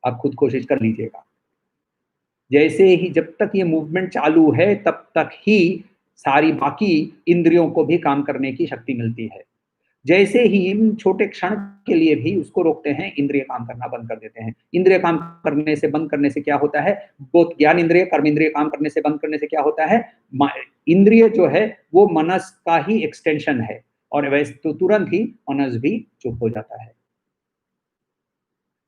आप खुद कोशिश कर लीजिएगा, जैसे ही, जब तक ये मूवमेंट चालू है तब तक ही सारी बाकी इंद्रियों को भी काम करने की शक्ति मिलती है। जैसे ही इन छोटे क्षण के लिए भी उसको रोकते हैं, इंद्रिय काम करना बंद कर देते हैं। इंद्रिय काम करने से, बंद करने से क्या होता है, बोथ ज्ञान इंद्रिय कर्म इंद्रिय काम करने से, बंद करने से क्या होता है, इंद्रिय जो है वो मनस का ही एक्सटेंशन है, और वैसे तो तुरंत ही मनस भी चुप हो जाता है।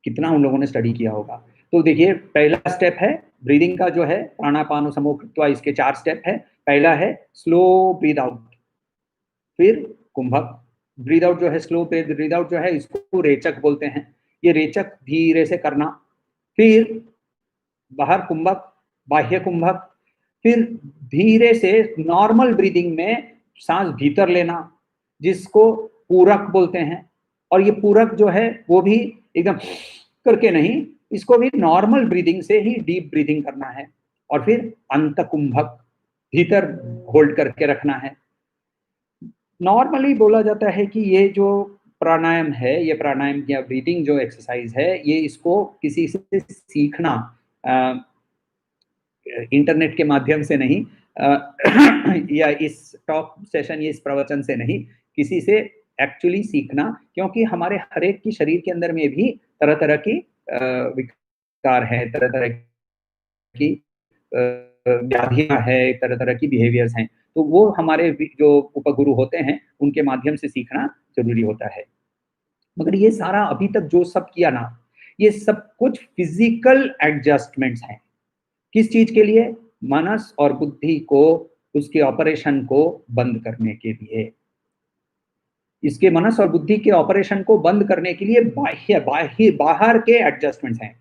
कितना उन लोगों ने स्टडी किया होगा। तो देखिए पहला स्टेप है ब्रीदिंग का जो है प्राणापान समो कृत्वा, इसके 4 स्टेप है। पहला है स्लो ब्रीद आउट, फिर कुंभक। ब्रीद आउट जो है, स्लो ब्रीद आउट जो है, इसको रेचक बोलते हैं। ये रेचक धीरे से करना, फिर बाहर कुंभक, बाह्य कुंभक, फिर धीरे से नॉर्मल ब्रीदिंग में सांस भीतर लेना, जिसको पूरक बोलते हैं। और ये पूरक जो है वो भी एकदम करके नहीं, इसको भी नॉर्मल ब्रीदिंग से ही डीप ब्रीदिंग करना है। और फिर अंत कुंभक, भीतर होल्ड करके रखना है। नॉर्मली बोला जाता है कि ये जो प्राणायाम है, ये प्राणायाम या ब्रीदिंग जो एक्सरसाइज है, ये इसको किसी से सीखना, इंटरनेट के माध्यम से नहीं, या इस टॉक सेशन, ये इस प्रवचन से नहीं, किसी से एक्चुअली सीखना। क्योंकि हमारे हर एक की शरीर के अंदर में भी तरह तरह की विकार है, तरह तरह की व्याधियां है, तरह तरह की बिहेवियर्स हैं। तो वो हमारे जो उपगुरु होते हैं उनके माध्यम से सीखना जरूरी होता है। मगर ये सारा अभी तक जो सब किया ना, ये सब कुछ फिजिकल एडजस्टमेंट्स हैं। किस चीज के लिए, मनस और बुद्धि को, उसके ऑपरेशन को बंद करने के लिए। इसके मनस और बुद्धि के ऑपरेशन को बंद करने के लिए बाह्य बाह्य बाहर के एडजस्टमेंट्स हैं।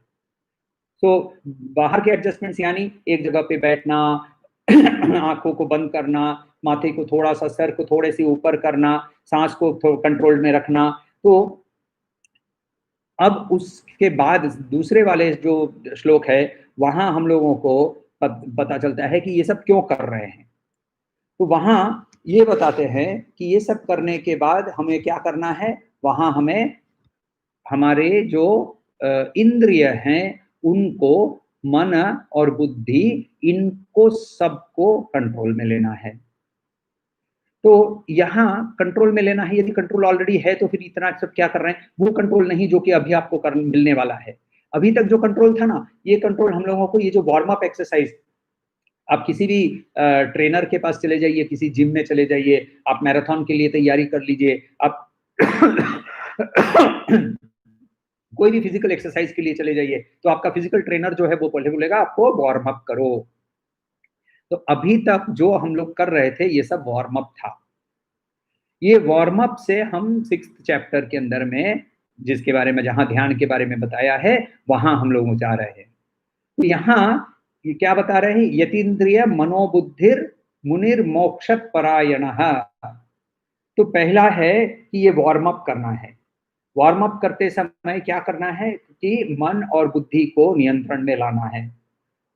तो बाहर के एडजस्टमेंट्स यानी एक जगह पे बैठना, आंखों को बंद करना, माथे को थोड़ा सा, सर को थोड़े से ऊपर करना, सांस को कंट्रोल में रखना। तो अब उसके बाद दूसरे वाले जो श्लोक है, वहां हम लोगों को पता चलता है कि ये सब क्यों कर रहे हैं। तो वहां ये बताते हैं कि ये सब करने के बाद हमें क्या करना है, वहां हमें हमारे जो इंद्रिय हैं उनको, मन और बुद्धि, इनको सबको कंट्रोल में लेना है। तो यहाँ कंट्रोल में लेना है, यदि कंट्रोल ऑलरेडी है तो फिर इतना सब क्या कर रहे हैं, वो कंट्रोल नहीं जो कि अभी आपको मिलने वाला है। अभी तक जो कंट्रोल था ना, ये कंट्रोल हम लोगों को, ये जो वार्म अप एक्सरसाइज, आप किसी भी ट्रेनर के पास चले जाइए, किसी जिम में चले जाइए, आप मैराथन के लिए तैयारी कर लीजिए, आप कोई भी फिजिकल एक्सरसाइज के लिए चले जाइए, तो आपका फिजिकल ट्रेनर जो है वो पहले बोलेगा आपको वार्म अप करो। तो अभी तक जो हम लोग कर रहे थे ये सब वार्म अप था। ये वार्म अप से हम 6th चैप्टर के अंदर में, जिसके बारे में, जहां ध्यान के बारे में बताया है, वहां हम लोग जा रहे हैं। तो यहाँ ये क्या बता रहे हैं, यतीन्द्रिय मनोबुद्धिर मुनिर मोक्ष परायणः। तो पहला है कि ये वार्म अप करना है। वार्म अप करते समय क्या करना है कि मन और बुद्धि को नियंत्रण में लाना है।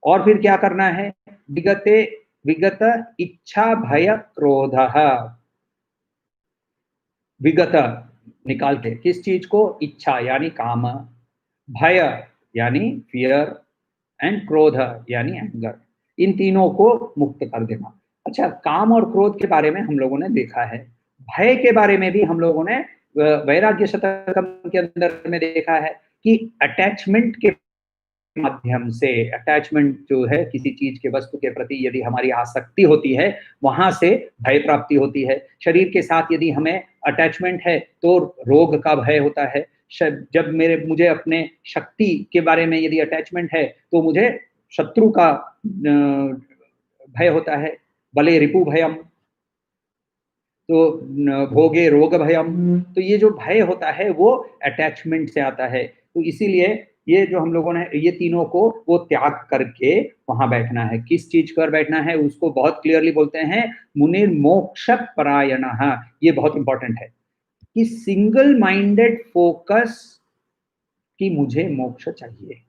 और फिर क्या करना है, विगत इच्छा भय क्रोध। विगत निकालते किस चीज को, इच्छा यानी काम, भय यानी फियर, एंड क्रोध यानी एंगर, इन तीनों को मुक्त कर देना। अच्छा, काम और क्रोध के बारे में हम लोगों ने देखा है। भय के बारे में भी हम लोगों ने वैराग्य शतकम के अंदर में देखा है कि अटैचमेंट के माध्यम से, अटैचमेंट जो है किसी चीज के, वस्तु के प्रति यदि हमारी आसक्ति होती है, वहां से भय प्राप्ति होती है। शरीर के साथ यदि हमें अटैचमेंट है तो रोग का भय होता है। जब मुझे अपने शक्ति के बारे में यदि अटैचमेंट है तो मुझे शत्रु का भय होता है। बले रिपु भयम, तो भोगे रोग भयम। तो ये जो भय होता है वो अटैचमेंट से आता है। तो इसीलिए ये जो हम लोगों ने, ये तीनों को वो त्याग करके वहां बैठना है। किस चीज पर बैठना है उसको बहुत क्लियरली बोलते हैं, मुनिर मोक्ष परायणः। ये बहुत इंपॉर्टेंट है कि सिंगल माइंडेड फोकस कि मुझे मोक्ष चाहिए,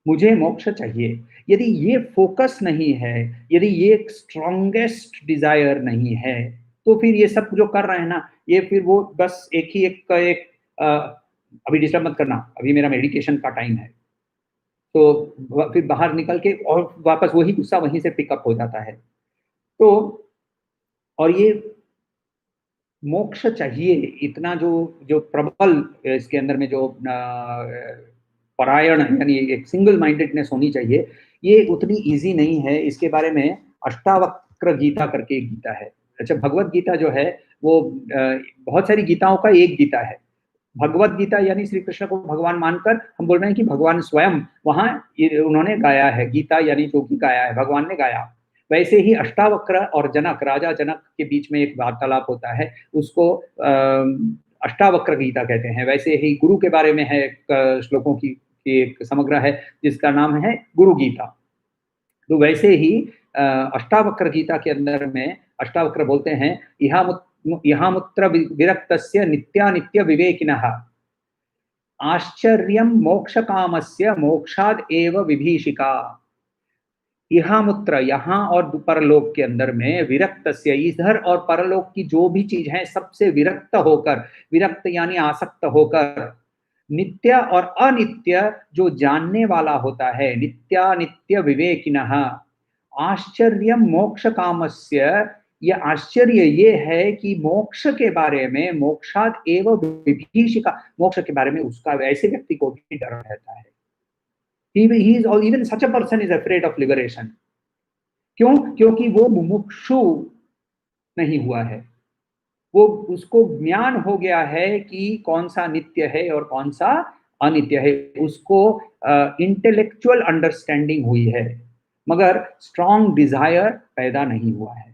मुझे मोक्ष चाहिए। यदि ये फोकस नहीं है, यदि ये स्ट्रॉन्गेस्ट डिजायर नहीं है, तो फिर ये सब जो कर रहे हैं ना, ये फिर वो बस एक ही एक अभी डिस्टर्ब मत करना, अभी मेरा मेडिटेशन का टाइम है, तो फिर बाहर निकल के और वापस वही गुस्सा वहीं से पिकअप हो जाता है। तो और ये मोक्ष चाहिए, इतना जो जो प्रबल इसके अंदर में जो परायण यानी एक सिंगल माइंडेडनेस होनी चाहिए, ये उतनी इजी नहीं है। इसके बारे में अष्टावक्र गीता करके एक गीता है। अच्छा, भगवत गीता जो है वो बहुत सारी गीताओं का एक गीता है। भगवत गीता यानी श्री कृष्ण को भगवान मानकर हम बोल रहे हैं कि भगवान स्वयं वहां उन्होंने गाया है, गीता यानी जो कि गाया है, भगवान ने गाया। वैसे ही अष्टावक्र और जनक, राजा जनक के बीच में एक वार्तालाप होता है, उसको अष्टावक्र गीता कहते हैं। वैसे ही गुरु के बारे में है श्लोकों की एक समग्र है जिसका नाम है गुरु गीता। तो वैसे ही अष्टावक्र गीता के अंदर में अष्टावक्र बोलते हैं, इहामुत्र विरक्तस्य नित्यानित्य विवेकिनः आश्चर्यं मोक्षकामस्य मोक्षाद एव विभीषिका। इहामुत्र, यहाँ और परलोक के अंदर में, विरक्तस्य, इधर और परलोक की जो भी चीज है सबसे विरक्त होकर, विरक्त यानी आसक्त होकर, नित्य और अनित्य जो जानने वाला होता है, नित्यानित्य विवेकिनः आश्चर्य मोक्ष कामस्य। ये आश्चर्य ये है कि मोक्ष के बारे में, मोक्षात एव विभीषिका, मोक्ष के बारे में उसका, ऐसे व्यक्ति को भी डर रहता है। Even such a person is afraid of liberation. क्यों? क्योंकि वो मुमुक्षु नहीं हुआ है, वो उसको ज्ञान हो गया है कि कौन सा नित्य है और कौन सा अनित्य है, उसको इंटेलेक्चुअल अंडरस्टैंडिंग हुई है, मगर स्ट्रॉन्ग डिजायर पैदा नहीं हुआ है।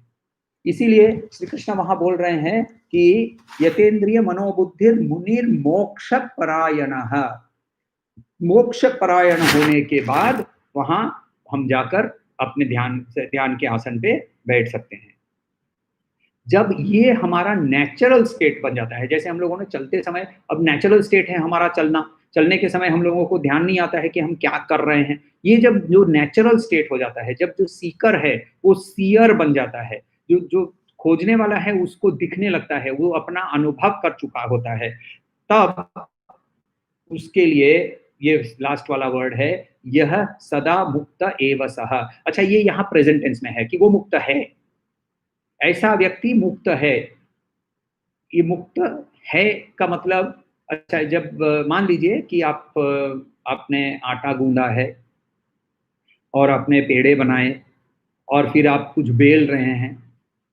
इसीलिए श्री कृष्ण वहां बोल रहे हैं कि यतेन्द्रिय मनोबुद्धिर मुनिर मोक्ष परायणः। मोक्ष परायण होने के बाद वहां हम जाकर अपने ध्यान के आसन पे बैठ सकते हैं। जब ये हमारा नेचुरल स्टेट बन जाता है, जैसे हम लोगों ने चलते समय, अब नेचुरल स्टेट है हमारा चलना, चलने के समय हम लोगों को ध्यान नहीं आता है कि हम क्या कर रहे हैं। ये जब जो नेचुरल स्टेट हो जाता है, जब जो सीकर है वो सीयर बन जाता है, जो जो खोजने वाला है उसको दिखने लगता है, वो अपना अनुभव कर चुका होता है, तब उसके लिए ये लास्ट वाला वर्ड है, यह सदा मुक्त एव सः। अच्छा, ये यहाँ प्रेजेंट टेंस में है कि वो मुक्त है, ऐसा व्यक्ति मुक्त है। ये मुक्त है का मतलब, अच्छा जब मान लीजिए कि आपने आटा गूंदा है और आपने पेड़े बनाए और फिर आप कुछ बेल रहे हैं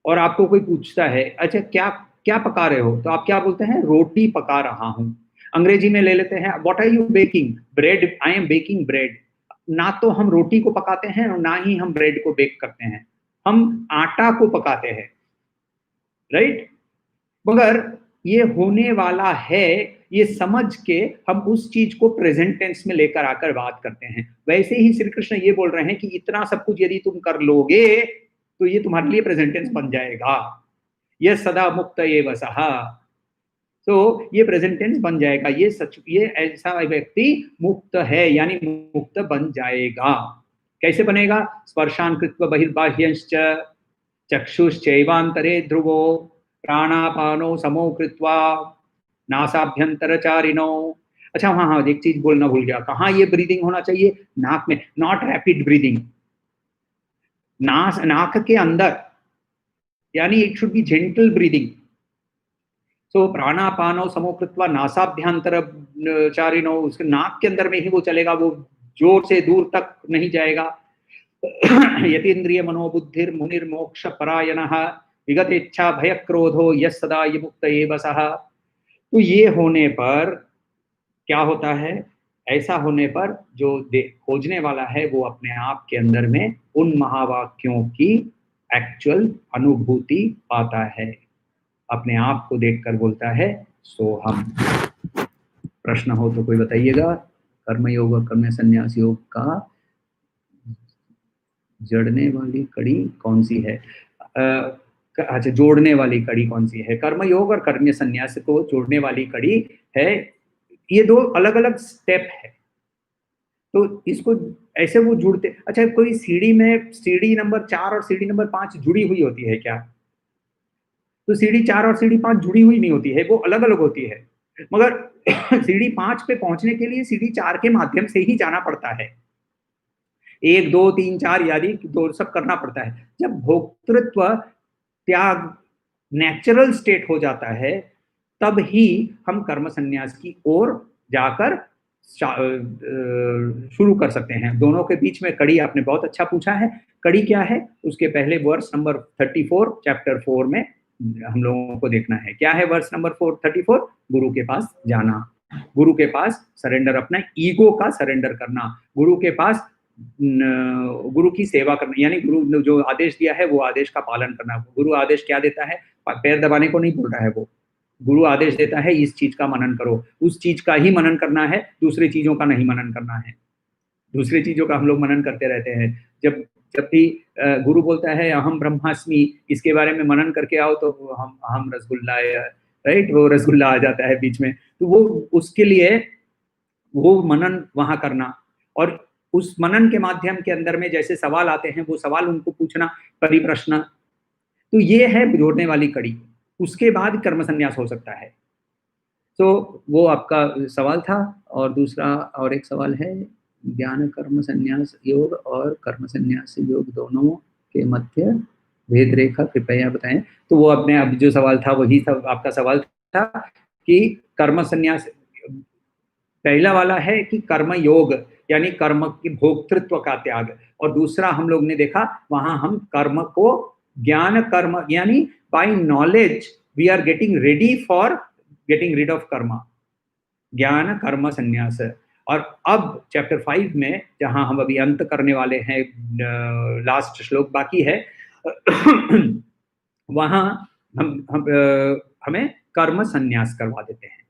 और आपको कोई पूछता है, अच्छा क्या क्या पका रहे हो, तो आप क्या बोलते हैं, रोटी पका रहा हूं। अंग्रेजी में ले लेते हैं, what are you baking, bread, I am baking bread. ना तो हम रोटी को पकाते हैं और ना ही हम ब्रेड को बेक करते हैं, हम आटा को पकाते हैं, राइट। मगर ये होने वाला है, ये समझ के हम उस चीज को प्रेजेंट टेंस में लेकर आकर बात करते हैं। वैसे ही श्री कृष्ण ये बोल रहे हैं कि इतना सब कुछ यदि तुम कर लोगे तो ये तुम्हारे लिए प्रेजेंट टेंस बन जाएगा, ये सदा मुक्त एव सः। तो ये प्रेजेंट टेंस बन जाएगा, ये सच, ये ऐसा व्यक्ति मुक्त है यानी मुक्त बन जाएगा। कैसे बनेगा, स्पर्शान कृत्वा बहिर्बाह्यंश्च चक्षुश्चैवान्तरे ध्रुवो प्राणापानो समो कृत्वा नासाभ्यंतरचारिणो। अच्छा हाँ हाँ, एक चीज बोलना भूल गया, कहाँ ये ब्रीदिंग होना चाहिए, नाक में, नॉट रैपिड ब्रीदिंग, नाक के अंदर, यानी it should be gentle breathing. So प्राणापानो समो कृत्वा नासाभ्यंतर चारिणो, उसके नाक के अंदर में ही वो चलेगा, वो जोर से दूर तक नहीं जाएगा। यतीन्द्रिय मनोबुद्धिर मुनिर्मोक्ष परायणः विगत इच्छा भय क्रोधो यस सदा ये मुक्त एव सः। तो ये होने पर क्या होता है, ऐसा होने पर जो खोजने वाला है वो अपने आप के अंदर में उन महावाक्यों की एक्चुअल अनुभूति पाता है, अपने आप को देखकर बोलता है सोहम। प्रश्न हो तो कोई बताइएगा। कर्मयोग और कर्म संन्यास योग का जड़ने वाली कड़ी कौन सी है, अच्छा जोड़ने वाली कड़ी कौन सी है, कर्मयोग और कर्म संन्यास को जोड़ने वाली कड़ी है, ये दो अलग अलग स्टेप है। तो इसको ऐसे वो जुड़ते, अच्छा कोई सीढ़ी में सीढ़ी नंबर 4 और सीढ़ी नंबर 5 जुड़ी हुई होती है क्या, तो सीढ़ी 4 और सीढ़ी 5 जुड़ी हुई नहीं होती है, वो अलग अलग होती है। मगर सीढ़ी 5 पे पहुंचने के लिए सीढ़ी 4 के माध्यम से ही जाना पड़ता है, 1 2 3 4 आदि दो सब करना पड़ता है। जब भोक्तृत्व त्याग नेचुरल स्टेट हो जाता है, तब ही हम कर्म संन्यास की ओर जाकर शुरू कर सकते हैं। दोनों के बीच में कड़ी आपने बहुत अच्छा पूछा है, कड़ी क्या है, उसके पहले वर्स नंबर 34 चैप्टर 4 में हम लोगों को देखना है। क्या है वर्स नंबर 34, गुरु के पास जाना, गुरु के पास सरेंडर, अपना ईगो का सरेंडर करना, गुरु के पास गुरु की सेवा करना, यानी गुरु जो आदेश दिया है वो आदेश का पालन करना। गुरु आदेश क्या देता है, पैर दबाने को नहीं बोल रहा है, वो गुरु आदेश देता है इस चीज का मनन करो, उस चीज का ही मनन करना है, दूसरी चीजों का नहीं मनन करना है। दूसरी चीजों का हम लोग मनन करते रहते हैं। जब जब भी गुरु बोलता है अहम ब्रह्मास्मि, इसके बारे में मनन करके आओ, तो हम रसगुल्ला, राइट, वो रसगुल्ला आ जाता है बीच में। तो वो उसके लिए वो मनन वहां करना, और उस मनन के माध्यम के अंदर में जैसे सवाल आते हैं वो सवाल उनको पूछना, परिप्रश्न। तो ये है जोड़ने वाली कड़ी, उसके बाद कर्म संन्यास हो सकता है। तो वो आपका सवाल था। और दूसरा और एक सवाल है, ज्ञान कर्म संन्यास योग और कर्म संन्यास योग दोनों के मध्य भेद रेखा कृपया बताएं। तो वो अपने अब जो सवाल था वही सब आपका सवाल था कि कर्म संन्यास, पहला वाला है कि कर्म योग यानी कर्म की भोक्तृत्व का त्याग, और दूसरा हम लोग ने देखा वहां हम कर्म को ज्ञान कर्म यानी by knowledge we are getting ready for getting rid of karma, ज्ञान कर्म संन्यास। और अब चैप्टर 5 में जहां हम अभी अंत करने वाले हैं, लास्ट श्लोक बाकी है, वहां हमें कर्म संन्यास करवा देते हैं।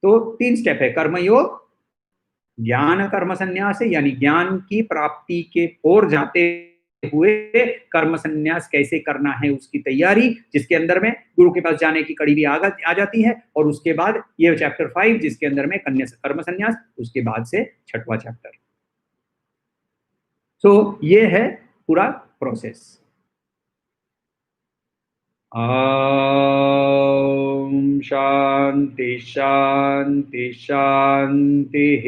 तो 3 स्टेप है, कर्मयोग, ज्ञान कर्म संन्यास यानी ज्ञान की प्राप्ति के ओर जाते हुए कर्म संन्यास कैसे करना है उसकी तैयारी, जिसके अंदर में गुरु के पास जाने की कड़ी भी आ जाती है। और उसके बाद ये चैप्टर 5 जिसके अंदर में कर्म संन्यास, उसके बाद से 6वां चैप्टर। सो ये है पूरा प्रोसेस। ॐ शान्ति शान्ति शान्तिः।